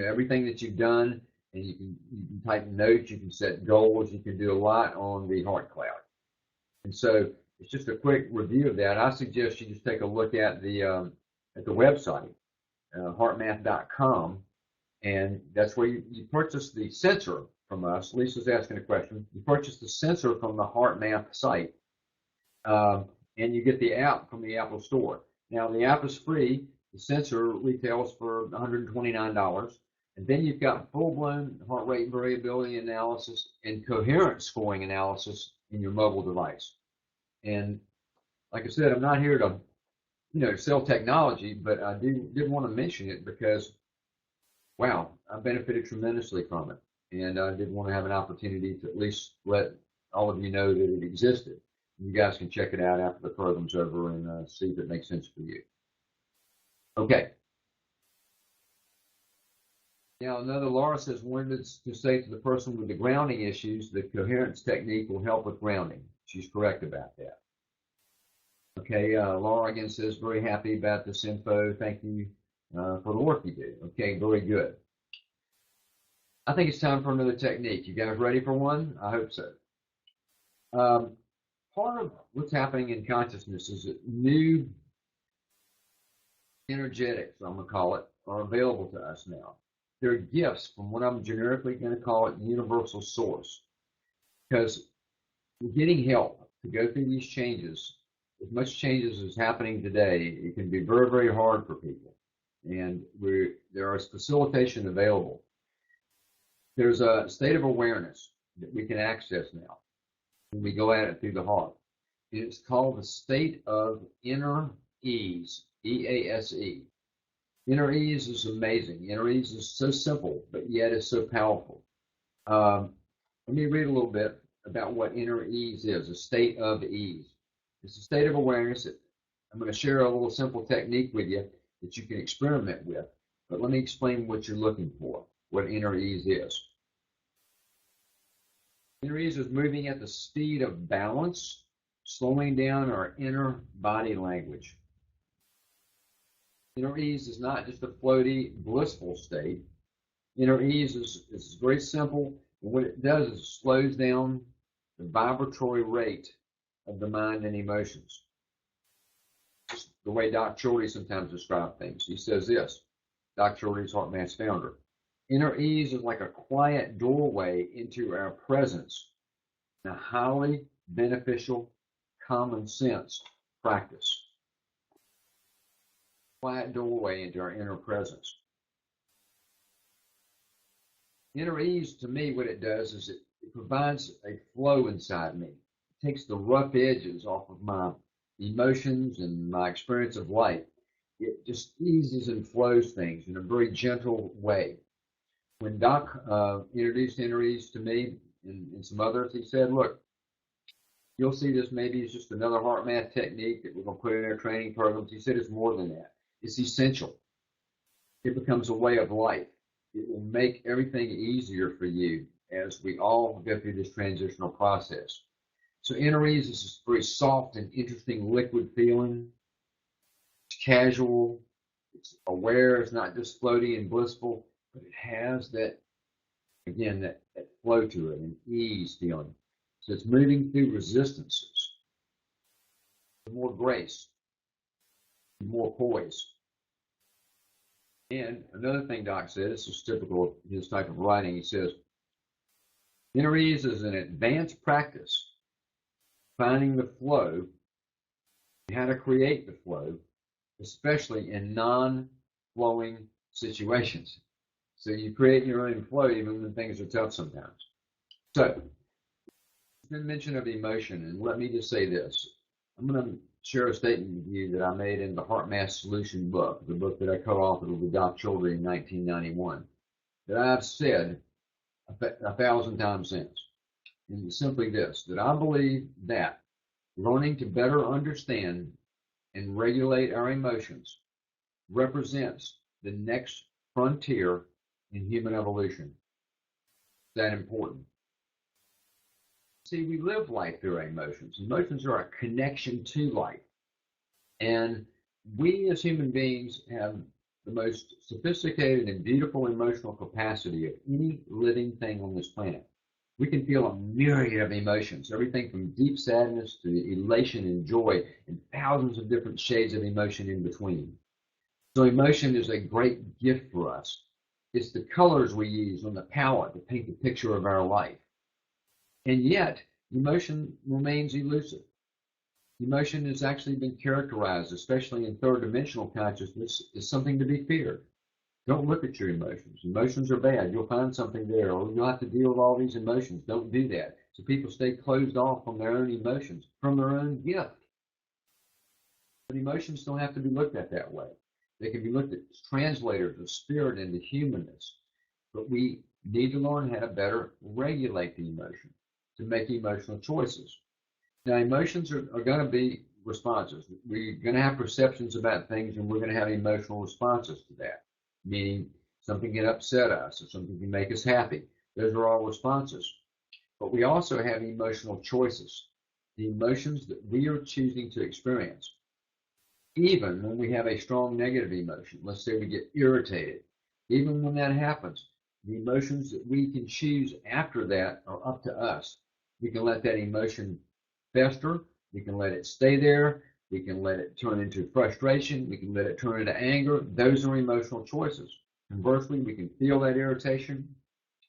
everything that you've done, and you can type notes, you can set goals, you can do a lot on the heart cloud. And so it's just a quick review of that. I suggest you just take a look at the website, HeartMath.com, and that's where you purchase the sensor from us. Lisa's asking a question. You purchase the sensor from the HeartMath site, and you get the app from the Apple Store. Now, the app is free. The sensor retails for $129. And then you've got full-blown heart rate variability analysis and coherence scoring analysis in your mobile device. And like I said, I'm not here to, sell technology, but I did want to mention it because, wow, I benefited tremendously from it. And I did want to have an opportunity to at least let all of you know that it existed. You guys can check it out after the program's over and see if it makes sense for you. Okay. Now, another Laura says, wanted to say to the person with the grounding issues, the coherence technique will help with grounding. She's correct about that. Okay, Laura again says, very happy about this info. Thank you for the work you do. Okay, very good. I think it's time for another technique. You guys ready for one? I hope so. Part of what's happening in consciousness is that new energetics, I'm going to call it, are available to us now. They're gifts from what I'm generically going to call it universal source. Because getting help to go through these changes, as much changes as happening today, it can be very, very hard for people. And there is facilitation available. There's a state of awareness that we can access now when we go at it through the heart. It's called the state of inner ease, E-A-S-E. Inner ease is amazing. Inner ease is so simple, but yet it's so powerful. Let me read a little bit about what inner ease is, a state of ease. It's a state of awareness. I'm going to share a little simple technique with you that you can experiment with, but let me explain what you're looking for, what inner ease is. Inner ease is moving at the speed of balance, slowing down our inner body language. Inner ease is not just a floaty, blissful state. Inner ease is very simple, and what it does is it slows down the vibratory rate of the mind and emotions. Just the way Dr. Shorty sometimes describes things. He says this, Dr. Shorty's HeartMath's founder. Inner ease is like a quiet doorway into our presence, a highly beneficial common sense practice. Quiet doorway into our inner presence. Inner ease, to me, what it does is it provides a flow inside me. It takes the rough edges off of my emotions and my experience of life. It just eases and flows things in a very gentle way. When Doc introduced inner ease to me and some others, he said, look, you'll see this maybe as just another HeartMath technique that we're going to put in our training programs. He said it's more than that. It's essential. It becomes a way of life. It will make everything easier for you as we all go through this transitional process. So inner ease is this very soft and interesting liquid feeling. It's casual. It's aware. It's not just floaty and blissful, but it has that, again, that flow to it, an ease feeling. So it's moving through resistances. More grace, more poise. And another thing Doc said, this is typical of his type of writing, he says, inner ease is an advanced practice, finding the flow, and how to create the flow, especially in non-flowing situations. So you create your own flow even when things are tough sometimes. So been mention of emotion, and let me just say this. I'm going to share a statement with you that I made in the HeartMath Solution book, the book that I co-authored with Doc Children in 1991, that I've said a thousand times since. And it's simply this, that I believe that learning to better understand and regulate our emotions represents the next frontier in human evolution. That important. See, we live life through our emotions. Emotions are a connection to life. And we as human beings have the most sophisticated and beautiful emotional capacity of any living thing on this planet. We can feel a myriad of emotions, everything from deep sadness to elation and joy, and thousands of different shades of emotion in between. So emotion is a great gift for us. It's the colors we use on the palette to paint the picture of our life. And yet, emotion remains elusive. Emotion has actually been characterized, especially in third dimensional consciousness, as something to be feared. Don't look at your emotions. Emotions are bad. You'll find something there, or you'll have to deal with all these emotions. Don't do that. So people stay closed off from their own emotions, from their own gift. But emotions don't have to be looked at that way. They can be looked at as translators of spirit into humanness. But we need to learn how to better regulate the emotion, to make emotional choices. Now, emotions are going to be responses. We're going to have perceptions about things, and we're going to have emotional responses to that, meaning something can upset us or something can make us happy. Those are all responses. But we also have emotional choices, the emotions that we are choosing to experience. Even when we have a strong negative emotion, let's say we get irritated, even when that happens, the emotions that we can choose after that are up to us. We can let that emotion fester, we can let it stay there, we can let it turn into frustration, we can let it turn into anger. Those are emotional choices. Conversely, we can feel that irritation.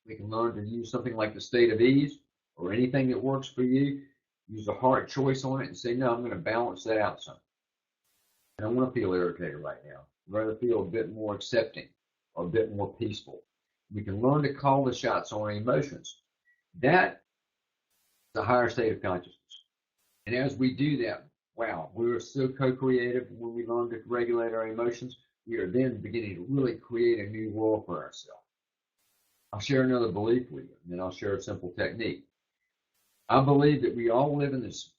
We can learn to use something like the state of ease or anything that works for you. Use a hard choice on it and say, no, I'm going to balance that out some. I don't want to feel irritated right now. I'd rather feel a bit more accepting or a bit more peaceful. We can learn to call the shots on our emotions. That is a higher state of consciousness. And as we do that, wow, we're so co-creative when we learn to regulate our emotions. We are then beginning to really create a new world for ourselves. I'll share another belief with you, and then I'll share a simple technique. I believe that we all live in this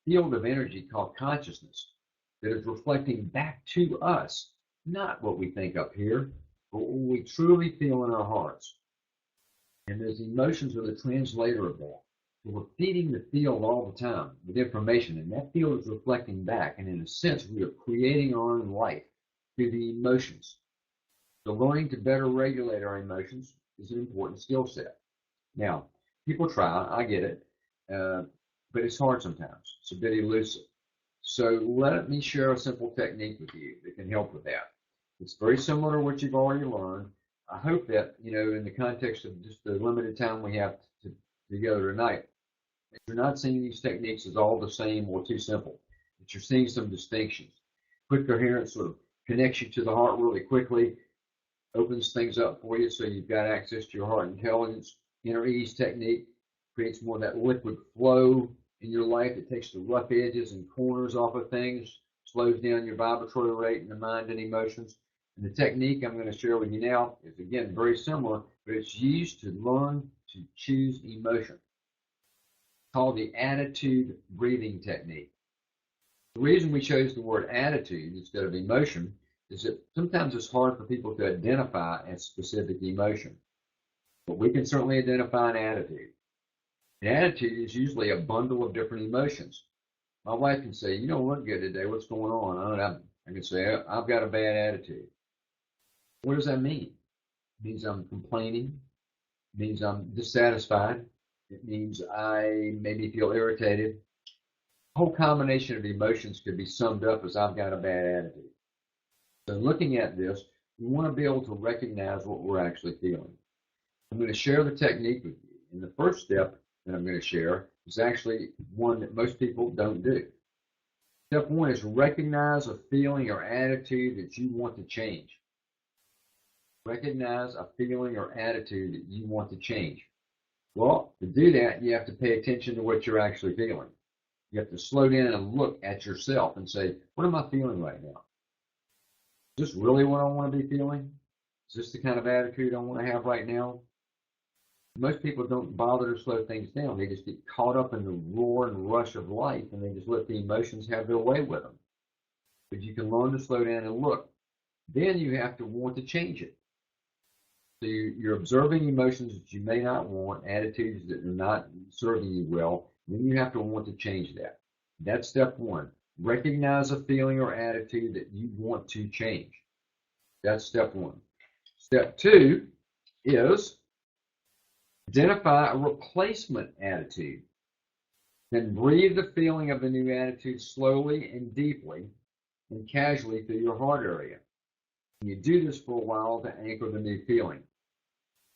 field of energy called consciousness that is reflecting back to us, not what we think up here, but what we truly feel in our hearts. And those emotions are the translator of that. So we're feeding the field all the time with information, and that field is reflecting back. And in a sense, we are creating our own life through the emotions. So learning to better regulate our emotions is an important skill set. Now, people try, I get it, but it's hard sometimes. It's a bit elusive. So let me share a simple technique with you that can help with that. It's very similar to what you've already learned. I hope that, in the context of just the limited time we have together tonight, that you're not seeing these techniques as all the same or too simple, that you're seeing some distinctions. Quick coherence sort of connects you to the heart really quickly, opens things up for you so you've got access to your heart intelligence. Inner ease technique creates more of that liquid flow in your life. It takes the rough edges and corners off of things, slows down your vibratory rate in the mind and emotions. And the technique I'm going to share with you now is, again, very similar, but it's used to learn to choose emotion. It's called the attitude breathing technique. The reason we chose the word attitude instead of emotion is that sometimes it's hard for people to identify a specific emotion. But we can certainly identify an attitude. An attitude is usually a bundle of different emotions. My wife can say, "You don't look good today. What's going on?" I can say, "I've got a bad attitude." What does that mean? It means I'm complaining. It means I'm dissatisfied. It means I maybe feel irritated. A whole combination of emotions could be summed up as I've got a bad attitude. So looking at this, we want to be able to recognize what we're actually feeling. I'm going to share the technique with you. And the first step that I'm going to share is actually one that most people don't do. Step one is recognize a feeling or attitude that you want to change. Recognize a feeling or attitude that you want to change. Well, to do that, you have to pay attention to what you're actually feeling. You have to slow down and look at yourself and say, what am I feeling right now? Is this really what I want to be feeling? Is this the kind of attitude I want to have right now? Most people don't bother to slow things down. They just get caught up in the roar and rush of life, and they just let the emotions have their way with them. But you can learn to slow down and look. Then you have to want to change it. So you're observing emotions that you may not want, attitudes that are not serving you well. Then you have to want to change that. That's step one. Recognize a feeling or attitude that you want to change. That's step one. Step two is identify a replacement attitude. Then breathe the feeling of the new attitude slowly and deeply and casually through your heart area. You do this for a while to anchor the new feeling.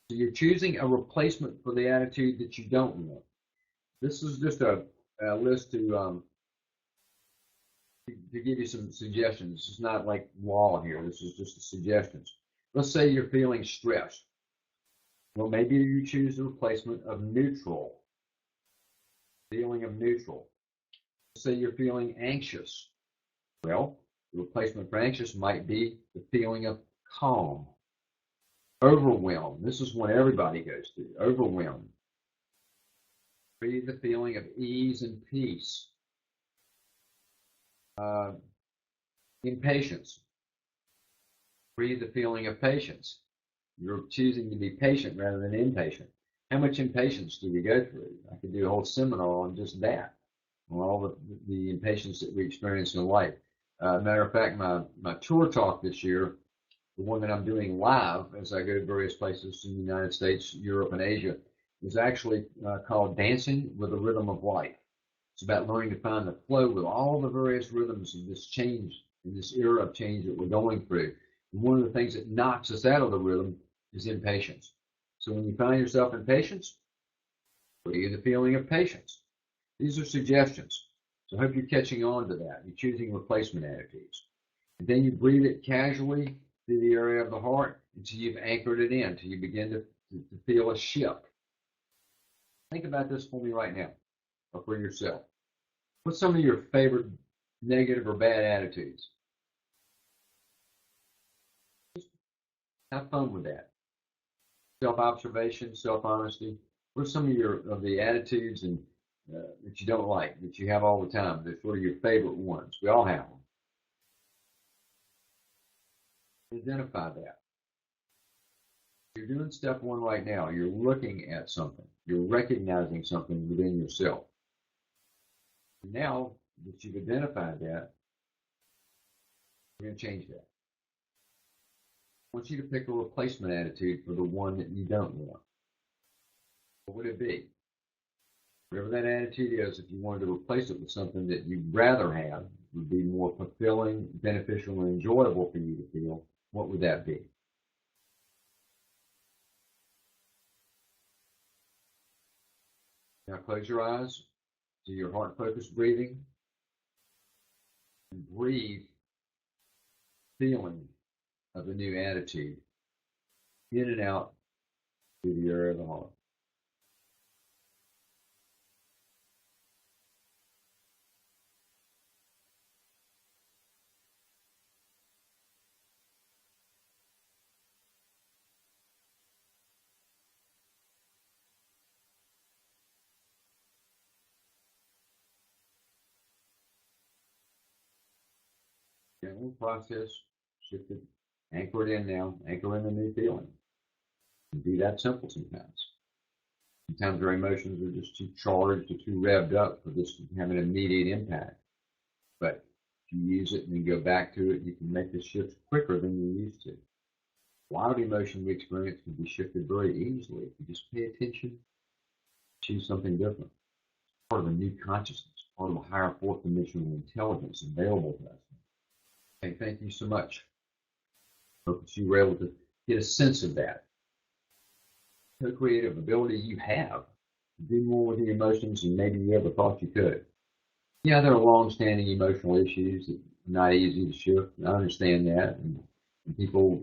So you're choosing a replacement for the attitude that you don't want. This is just a list to give you some suggestions. This is not like law here. This is just suggestions. Let's say you're feeling stressed. Well, maybe you choose the replacement of neutral. Feeling of neutral. Let's say you're feeling anxious. Well, the replacement for anxious might be the feeling of calm. Overwhelmed. This is what everybody goes through. Overwhelmed. Breathe the feeling of ease and peace. Impatience. Breathe the feeling of patience. You're choosing to be patient rather than impatient. How much impatience do we go through? I could do a whole seminar on just that, on all the impatience that we experience in life. Matter of fact, my tour talk this year, the one that I'm doing live as I go to various places in the United States, Europe, and Asia, is actually called Dancing with the Rhythm of Life. It's about learning to find the flow with all the various rhythms of this change, in this era of change that we're going through. And one of the things that knocks us out of the rhythm is impatience. So when you find yourself in patience, breathe the feeling of patience. These are suggestions. So I hope you're catching on to that. You're choosing replacement attitudes. And then you breathe it casually through the area of the heart until you've anchored it in, until you begin to feel a shift. Think about this for me right now, or for yourself. What's some of your favorite negative or bad attitudes? Have fun with that. Self-observation, self-honesty. What are some of the attitudes and that you don't like, that you have all the time? They're sort of your favorite ones. We all have them. Identify that. You're doing step one right now. You're looking at something. You're recognizing something within yourself. Now that you've identified that, we're going to change that. I want you to pick a replacement attitude for the one that you don't want. What would it be? Whatever that attitude is, if you wanted to replace it with something that you'd rather have, would be more fulfilling, beneficial, and enjoyable for you to feel, what would that be? Now close your eyes, do your heart-focused breathing, and breathe feeling of the new attitude in and out through the area of the heart. Gentle process, shift it, anchor it in now, anchor in the new feeling. It can be that simple sometimes. Sometimes our emotions are just too charged or too revved up for this to have an immediate impact. But if you use it and then go back to it, you can make the shifts quicker than you used to. A lot of emotion we experience can be shifted very easily if you just pay attention, choose something different. It's part of a new consciousness, part of a higher fourth dimensional intelligence available to us. Okay, thank you so much. Hope that you were able to get a sense of that. Co-creative ability you have to do more with your emotions than maybe you ever thought you could. Yeah, there are long-standing emotional issues that are not easy to shift. I understand that, and people,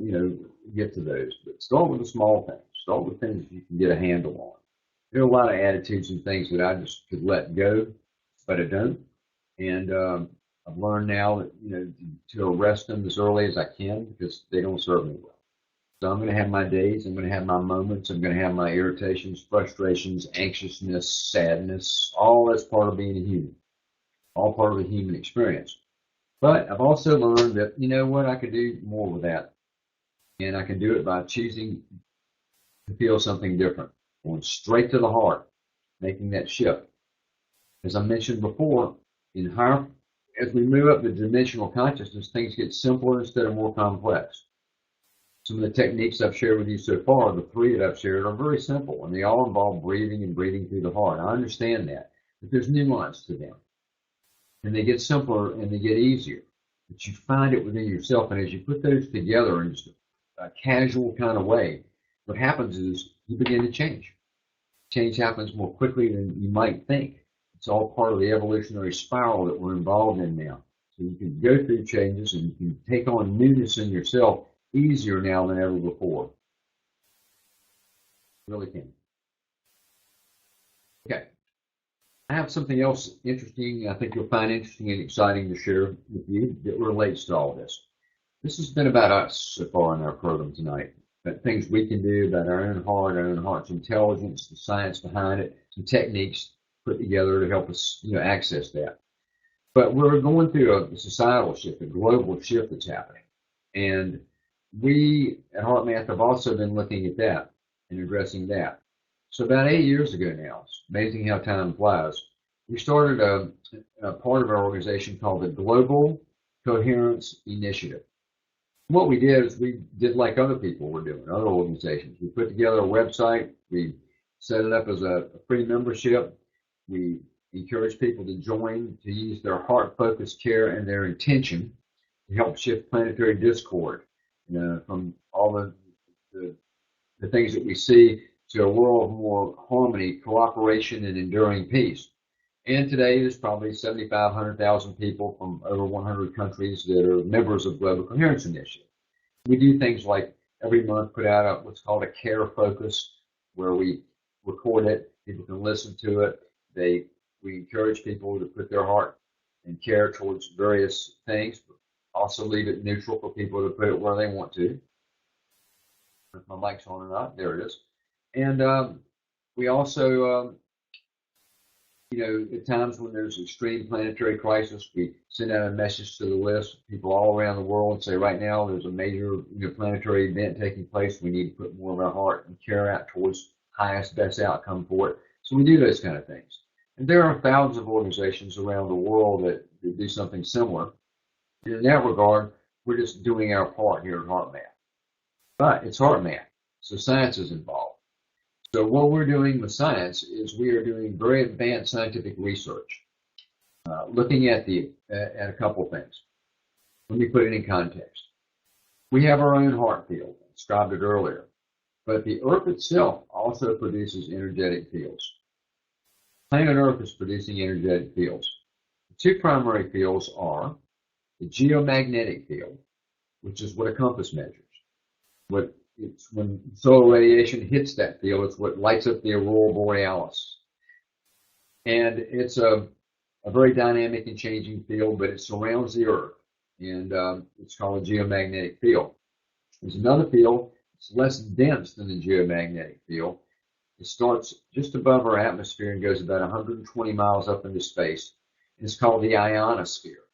get to those. But start with the small things. Start with things you can get a handle on. There are a lot of attitudes and things that I just could let go, but I don't. And I've learned now that, to arrest them as early as I can because they don't serve me well. So I'm going to have my days. I'm going to have my moments. I'm going to have my irritations, frustrations, anxiousness, sadness. All that's part of being a human. All part of the human experience. But I've also learned that, I can do more with that. And I can do it by choosing to feel something different, going straight to the heart, making that shift. As I mentioned before, as we move up the dimensional consciousness, things get simpler instead of more complex. Some of the techniques I've shared with you so far, the three that I've shared, are very simple, and they all involve breathing and breathing through the heart. I understand that, but there's nuance to them. And they get simpler and they get easier. But you find it within yourself, and as you put those together in just a casual kind of way, what happens is you begin to change. Change happens more quickly than you might think. It's all part of the evolutionary spiral that we're involved in now. So you can go through changes and you can take on newness in yourself easier now than ever before. Really can. Okay. I have something else interesting I think you'll find interesting and exciting to share with you that relates to all this. This has been about us so far in our program tonight. About things we can do about our own heart's intelligence, the science behind it, some techniques put together to help us, access that. But we're going through a societal shift, a global shift that's happening. And we at HeartMath have also been looking at that and addressing that. So about 8 years ago now, it's amazing how time flies, we started a part of our organization called the Global Coherence Initiative. What we did is we did like other people were doing, other organizations. We put together a website. We set it up as a free membership. We encourage people to join, to use their heart-focused care and their intention to help shift planetary discord from all the things that we see to a world of more harmony, cooperation, and enduring peace. And today, there's probably 7,500,000 people from over 100 countries that are members of Global Coherence Initiative. We do things like every month put out what's called a care focus, where we record it, people can listen to it. We encourage people to put their heart and care towards various things, but also leave it neutral for people to put it where they want to. If my mic's on or not, there it is. And we also, at times when there's extreme planetary crisis, we send out a message to the list, people all around the world, and say, right now there's a major planetary event taking place. We need to put more of our heart and care out towards highest, best outcome for it. So we do those kind of things. And there are thousands of organizations around the world that do something similar. And in that regard, we're just doing our part here at HeartMath. But it's HeartMath, so science is involved. So what we're doing with science is we are doing very advanced scientific research, looking at a couple things. Let me put it in context. We have our own heart field, I described it earlier, but the Earth itself also produces energetic fields. Planet Earth is producing energetic fields. The two primary fields are the geomagnetic field, which is what a compass measures. When solar radiation hits that field, it's what lights up the aurora borealis. And it's a very dynamic and changing field, but it surrounds the Earth, and it's called a geomagnetic field. There's another field, it's less dense than the geomagnetic field. It starts just above our atmosphere and goes about 120 miles up into space. It's called the ionosphere.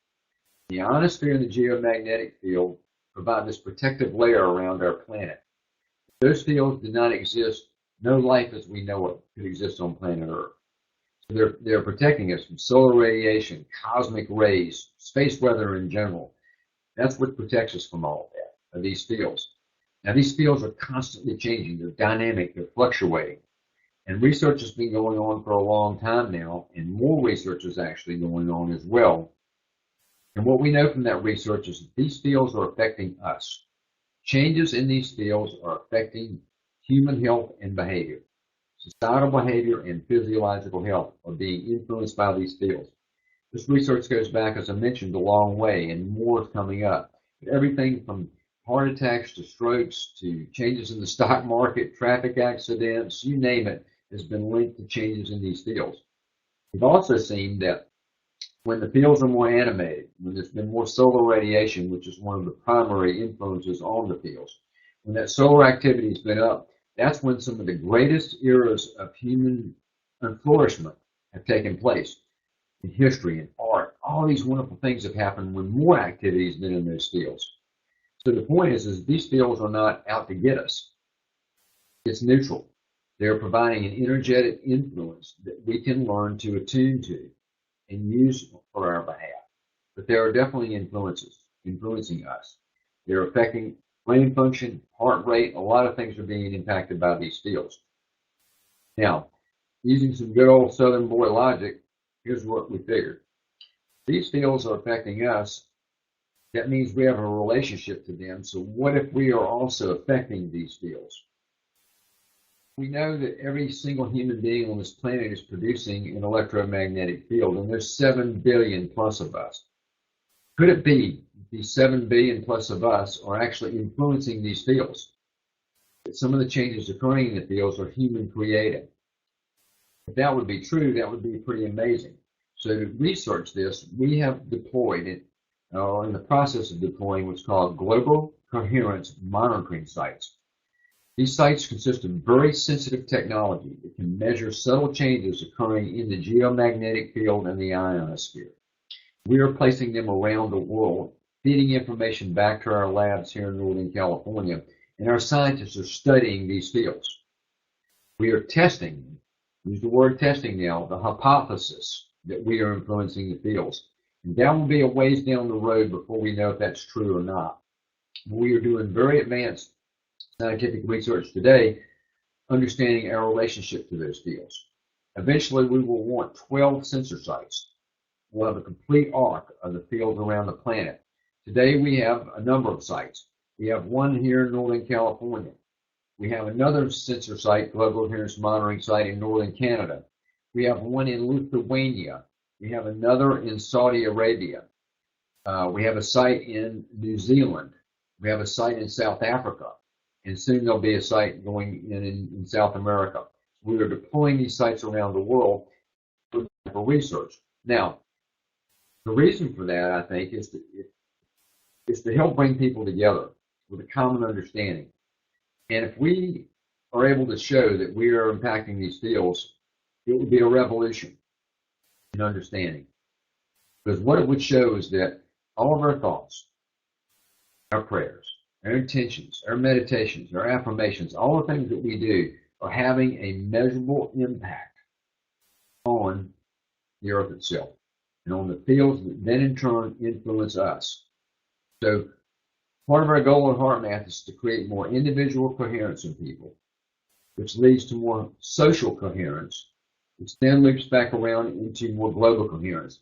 The ionosphere and the geomagnetic field provide this protective layer around our planet. If those fields did not exist, no life as we know it could exist on planet Earth. So they're protecting us from solar radiation, cosmic rays, space weather in general. That's what protects us from all of that, of these fields. Now, these fields are constantly changing. They're dynamic. They're fluctuating. And research has been going on for a long time now, and more research is actually going on as well. And what we know from that research is that these fields are affecting us. Changes in these fields are affecting human health and behavior. Societal behavior and physiological health are being influenced by these fields. This research goes back, as I mentioned, a long way, and more is coming up. Everything from heart attacks to strokes to changes in the stock market, traffic accidents, you name it. has been linked to changes in these fields. We've also seen that when the fields are more animated, when there's been more solar radiation, which is one of the primary influences on the fields, when that solar activity has been up, that's when some of the greatest eras of human flourishment have taken place in history and art. All these wonderful things have happened when more activity has been in those fields. So the point is these fields are not out to get us. It's neutral. They're providing an energetic influence that we can learn to attune to and use for our behalf. But there are definitely influencing us. They're affecting brain function, heart rate. A lot of things are being impacted by these fields. Now, using some good old Southern boy logic, here's what we figured. These fields are affecting us. That means we have a relationship to them. So what if we are also affecting these fields? We know that every single human being on this planet is producing an electromagnetic field, and there's 7 billion plus of us. Could it be these 7 billion plus of us are actually influencing these fields? That some of the changes occurring in the fields are human created. If that would be true, that would be pretty amazing. So to research this, we have deployed it, or in the process of deploying what's called global coherence monitoring sites. These sites consist of very sensitive technology that can measure subtle changes occurring in the geomagnetic field and the ionosphere. We are placing them around the world, feeding information back to our labs here in Northern California, and our scientists are studying these fields. We are testing, use the word testing now, the hypothesis that we are influencing the fields. And that will be a ways down the road before we know if that's true or not. We are doing very advanced scientific research today, understanding our relationship to those fields. Eventually, we will want 12 sensor sites. We'll have a complete arc of the fields around the planet. Today, we have a number of sites. We have one here in Northern California. We have another sensor site, global coherence monitoring site in Northern Canada. We have one in Lithuania. We have another in Saudi Arabia. We have a site in New Zealand. We have a site in South Africa. And soon there'll be a site going in South America. We are deploying these sites around the world for research. Now, the reason for that, I think, is to help bring people together with a common understanding. And if we are able to show that we are impacting these fields, it would be a revolution in understanding. Because what it would show is that all of our thoughts, our prayers, our intentions, our meditations, our affirmations, all the things that we do are having a measurable impact on the earth itself and on the fields that then in turn influence us. So part of our goal at HeartMath is to create more individual coherence in people, which leads to more social coherence, which then loops back around into more global coherence.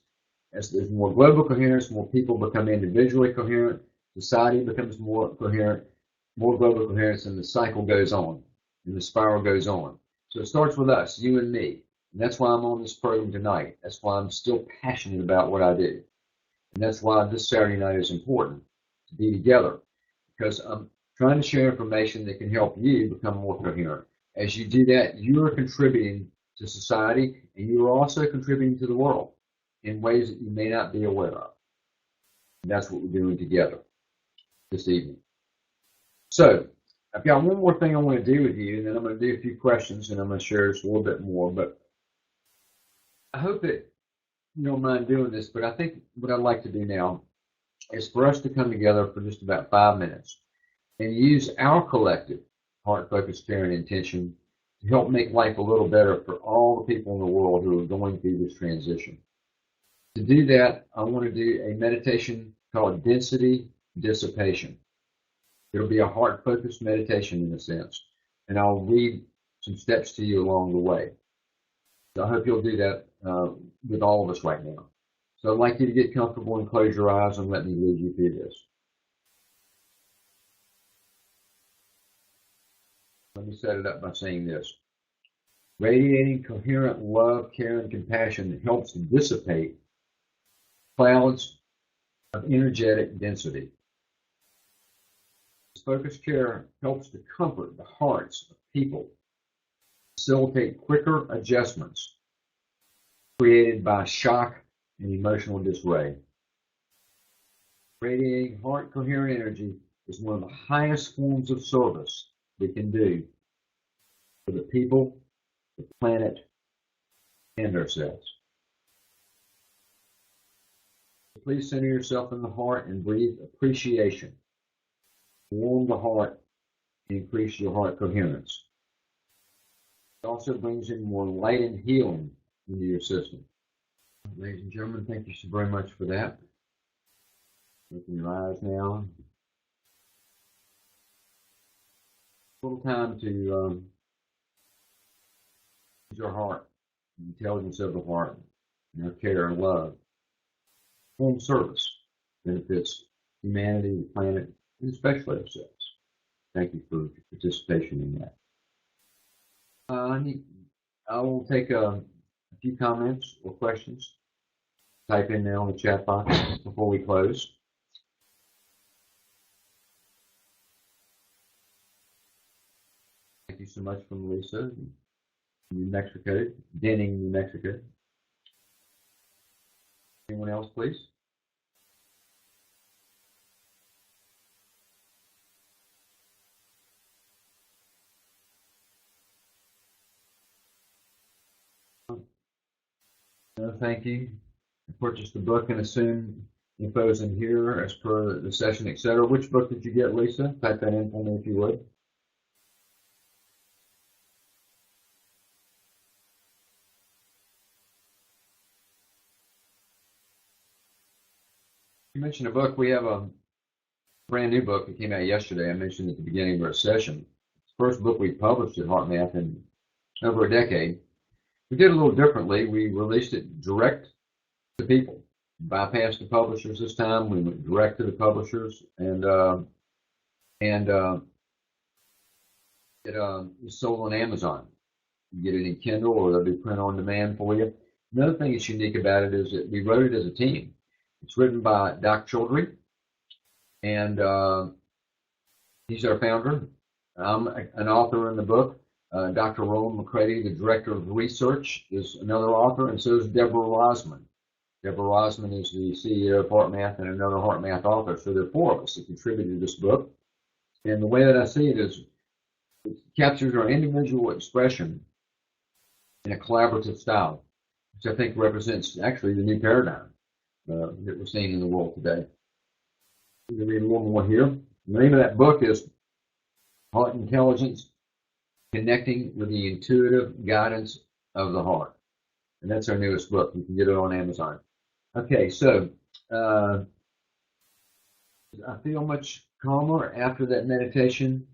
As there's more global coherence, more people become individually coherent, society becomes more coherent, more global coherence, and the cycle goes on, and the spiral goes on. So it starts with us, you and me. And that's why I'm on this program tonight. That's why I'm still passionate about what I do. And that's why this Saturday night is important, to be together. Because I'm trying to share information that can help you become more coherent. As you do that, you are contributing to society, and you are also contributing to the world in ways that you may not be aware of. And that's what we're doing together this evening. So I've got one more thing I want to do with you, and then I'm going to do a few questions, and I'm going to share this a little bit more. But I hope that you don't mind doing this, but I think what I'd like to do now is for us to come together for just about 5 minutes and use our collective heart, focus, care, and intention to help make life a little better for all the people in the world who are going through this transition. To do that, I want to do a meditation called density dissipation. It'll be a heart-focused meditation in a sense, and I'll read some steps to you along the way. So I hope you'll do that with all of us right now. So I'd like you to get comfortable and close your eyes and let me lead you through this. Let me set it up by saying this. Radiating coherent love, care, and compassion that helps to dissipate clouds of energetic density. This focused care helps to comfort the hearts of people, facilitate quicker adjustments created by shock and emotional disarray. Radiating heart coherent energy is one of the highest forms of service we can do for the people, the planet, and ourselves. Please center yourself in the heart and breathe appreciation. Warm the heart and increase your heart coherence. It also brings in more light and healing into your system. Ladies and gentlemen, thank you so very much for that. Open your eyes now. A little time to use our heart, the intelligence of the heart, and our care and love. Home service benefits humanity, the planet, and especially ourselves. Thank you for your participation in that. I will take a few comments or questions. Type in there on the chat box before we close. Thank you so much from Lisa, New Mexico, Denning, New Mexico. Anyone else, please? No, thank you. I purchased the book and assume info's in here as per the session, etc. Which book did you get, Lisa? Type that in for me if you would. You mentioned a book. We have a brand new book that came out yesterday. I mentioned at the beginning of our session. It's the first book we published at HeartMath in over a decade. We did it a little differently. We released it direct to people. Bypassed the publishers this time. We went direct to the publishers, and it's sold on Amazon. You get it in Kindle, or they'll be print on demand for you. Another thing that's unique about it is that we wrote it as a team. It's written by Doc Childry, and he's our founder. I'm an author in the book. Dr. Roland McCready, the director of research, is another author, and so is Deborah Rosman. Deborah Rosman is the CEO of HeartMath and another HeartMath author. So there are four of us that contributed to this book. And the way that I see it is it captures our individual expression in a collaborative style, which I think represents actually the new paradigm that we're seeing in the world today. I'm going to read a little more here. The name of that book is Heart Intelligence, Connecting with the Intuitive Guidance of the Heart. And that's our newest book. You can get it on Amazon. Okay, so I feel much calmer after that meditation.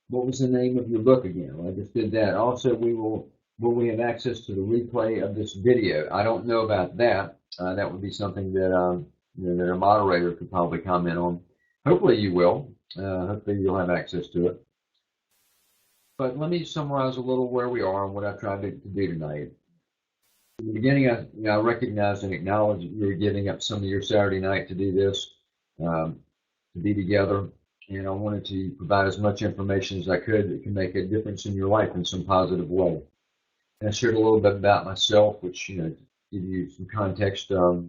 What was the name of your book again? Well, I just did that. Also, will we have access to the replay of this video? I don't know about that. That would be something that that a moderator could probably comment on. Hopefully you will. Hopefully you'll have access to it. But let me summarize a little where we are and what I've tried to do tonight. In the beginning, I recognized and acknowledged that you were giving up some of your Saturday night to do this, to be together. And I wanted to provide as much information as I could that can make a difference in your life in some positive way. And I shared a little bit about myself, which, give you some context of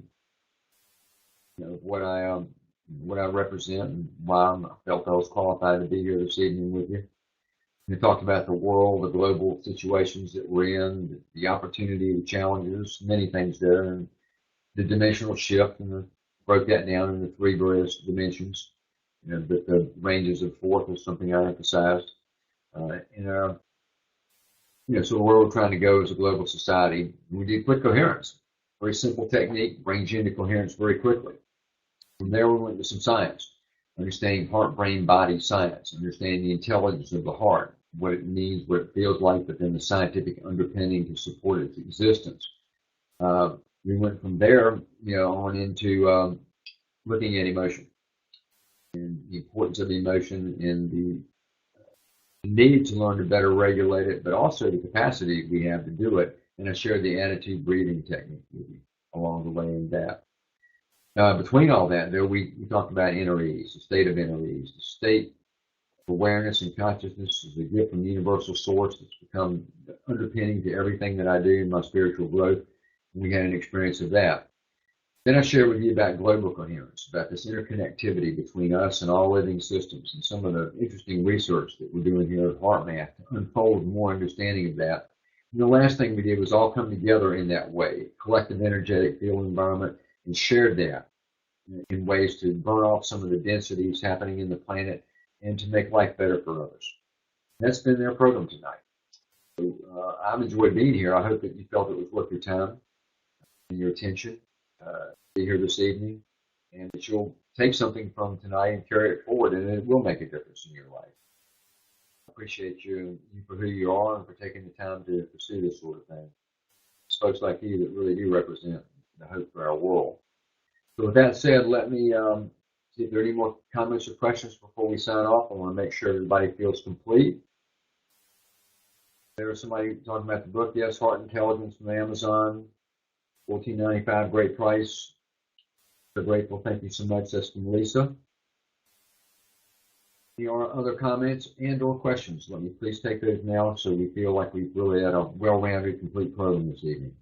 what I represent and why I felt I was qualified to be here this evening with you. We talked about the world, the global situations that we're in, the opportunity, the challenges, many things there, and the dimensional shift, and broke that down into three various dimensions. But the ranges of fourth is something I emphasized. So where we're trying to go as a global society, we did quick coherence. Very simple technique, brings you into coherence very quickly. From there, we went to some science, understanding heart, brain, body science, understanding the intelligence of the heart, what it means, what it feels like, but then the scientific underpinning to support its existence. We went from there, on into looking at emotion and the importance of emotion and the need to learn to better regulate it, but also the capacity we have to do it. And I shared the attitude breathing technique with you along the way in that. Between all that, though, we talked about inner ease, the state of inner ease, the state Awareness and consciousness is a gift from the universal source that's become the underpinning to everything that I do in my spiritual growth. We had an experience of that. Then I shared with you about global coherence, about this interconnectivity between us and all living systems, and some of the interesting research that we're doing here at HeartMath to unfold more understanding of that. And the last thing we did was all come together in that way, collective energetic field environment, and shared that in ways to burn off some of the densities happening in the planet and to make life better for others. That's been their program tonight. So I've enjoyed being here. I hope that you felt it was worth your time and your attention to be here this evening, and that you'll take something from tonight and carry it forward, and it will make a difference in your life. I appreciate you for who you are and for taking the time to pursue this sort of thing. It's folks like you that really do represent the hope for our world. So with that said, let me see if there are any more comments or questions before we sign off. I want to make sure everybody feels complete. There was somebody talking about the book. Yes, Heart Intelligence from Amazon, $14.95, great price. So grateful. Thank you so much. That's from Lisa. Any other comments and or questions? Let me please take those now so we feel like we've really had a well-rounded, complete program this evening.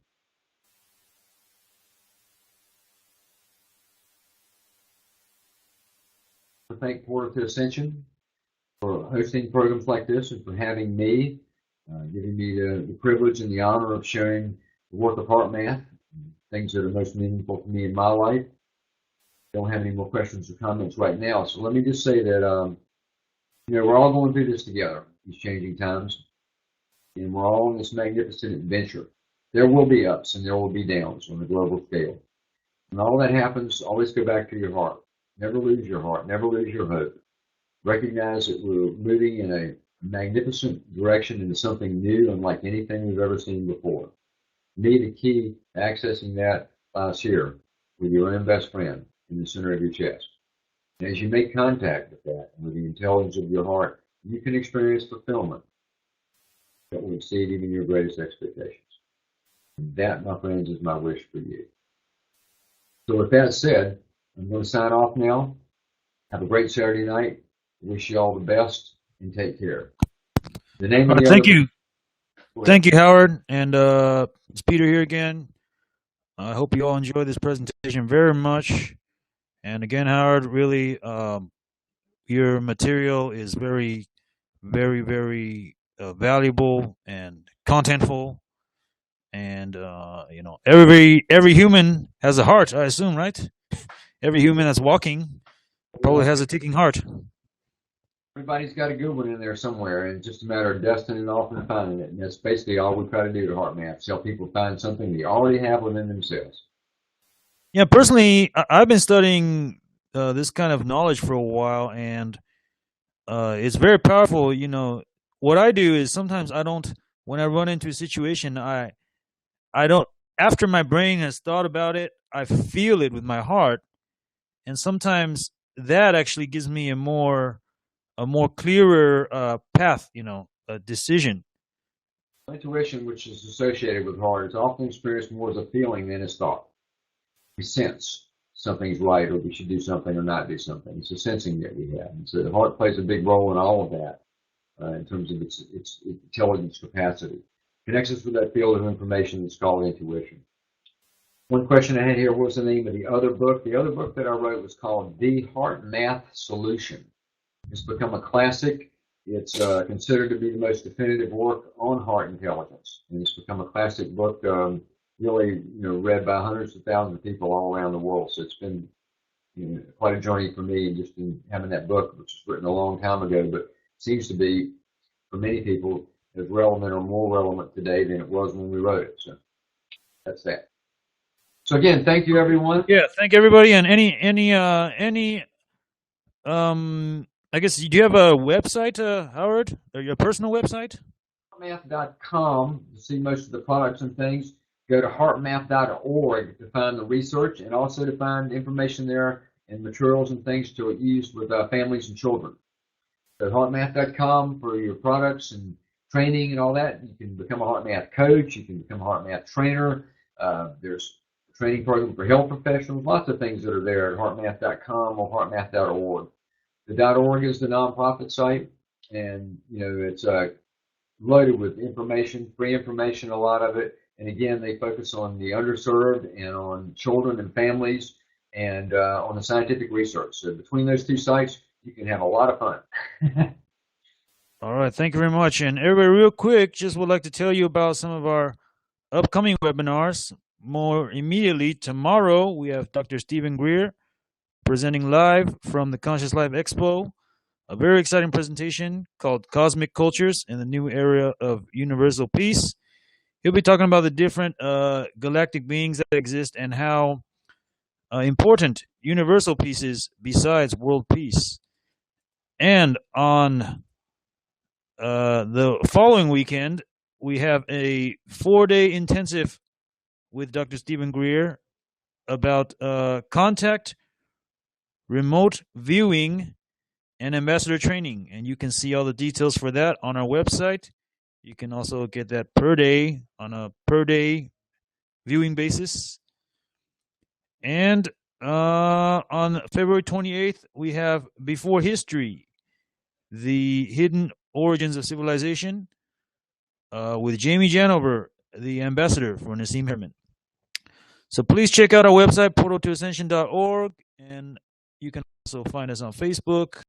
I thank Portal to Ascension for hosting programs like this and for having me, giving me the privilege and the honor of sharing the work of HeartMath, things that are most meaningful to me in my life. I don't have any more questions or comments right now, so let me just say that we're all going through this together, these changing times, and we're all on this magnificent adventure. There will be ups and there will be downs on the global scale. When all that happens, always go back to your heart. Never lose your heart. Never lose your hope. Recognize that we're moving in a magnificent direction into something new, unlike anything we've ever seen before. To me, the key to accessing that lies here with your own best friend in the center of your chest. And as you make contact with that, with the intelligence of your heart, you can experience fulfillment that will exceed even your greatest expectations. And that, my friends, is my wish for you. So with that said, I'm going to sign off now. Have a great Saturday night. Wish you all the best and take care. The name of the
Thank you.
Go ahead.
Thank you, Howard. And it's Peter here again. I hope you all enjoyed this presentation very much. And again, Howard, really, your material is very, very, very valuable and contentful. And every human has a heart, I assume, right? Every human that's walking probably has a ticking heart.
Everybody's got a good one in there somewhere, and it's just a matter of dusting it off and finding it. And that's basically all we try to do to HeartMath, help people find something they already have within themselves.
Yeah, personally, I've been studying this kind of knowledge for a while, and it's very powerful. What I do is sometimes when I run into a situation, I don't, after my brain has thought about it, I feel it with my heart. And sometimes that actually gives me a more clearer path, a decision.
Intuition, which is associated with heart, is often experienced more as a feeling than as thought. We sense something's right, or we should do something or not do something. It's a sensing that we have. And so the heart plays a big role in all of that in terms of its intelligence capacity. Connects us with that field of information that's called intuition. One question I had here, what was the name of the other book? The other book that I wrote was called The HeartMath Solution. It's become a classic. It's considered to be the most definitive work on heart intelligence. And it's become a classic book, really read by hundreds of thousands of people all around the world. So it's been quite a journey for me just in having that book, which was written a long time ago, but seems to be, for many people, as relevant or more relevant today than it was when we wrote it. So that's that. So again, thank you, everyone.
Yeah, thank everybody. And I guess, do you have a website, Howard? Or your personal website?
HeartMath.com to see most of the products and things. Go to HeartMath.org to find the research and also to find information there and materials and things to use with families and children. So HeartMath.com for your products and training and all that. You can become a HeartMath coach. You can become a HeartMath trainer. There's a training program for health professionals. Lots of things that are there at HeartMath.com or HeartMath.org. The .org is the nonprofit site. and it's loaded with information, free information, a lot of it. And again, they focus on the underserved and on children and families and on the scientific research. So between those two sites, you can have a lot of fun.
All right, thank you very much. And everybody, real quick, just would like to tell you about some of our upcoming webinars. More immediately, tomorrow we have Dr. Stephen Greer presenting live from the Conscious Life Expo, a very exciting presentation called Cosmic Cultures in the New Era of Universal Peace. He'll be talking about the different galactic beings that exist and how important universal peace is besides world peace. And on the following weekend, we have a 4-day intensive with Dr. Stephen Greer about contact, remote viewing, and ambassador training. And you can see all the details for that on our website. You can also get that per day on a per day viewing basis. And on February 28th, we have Before History, the Hidden Origins of Civilization, with Jamie Janover, the ambassador for Nassim Herman. So please check out our website, portaltoascension.org, and you can also find us on Facebook,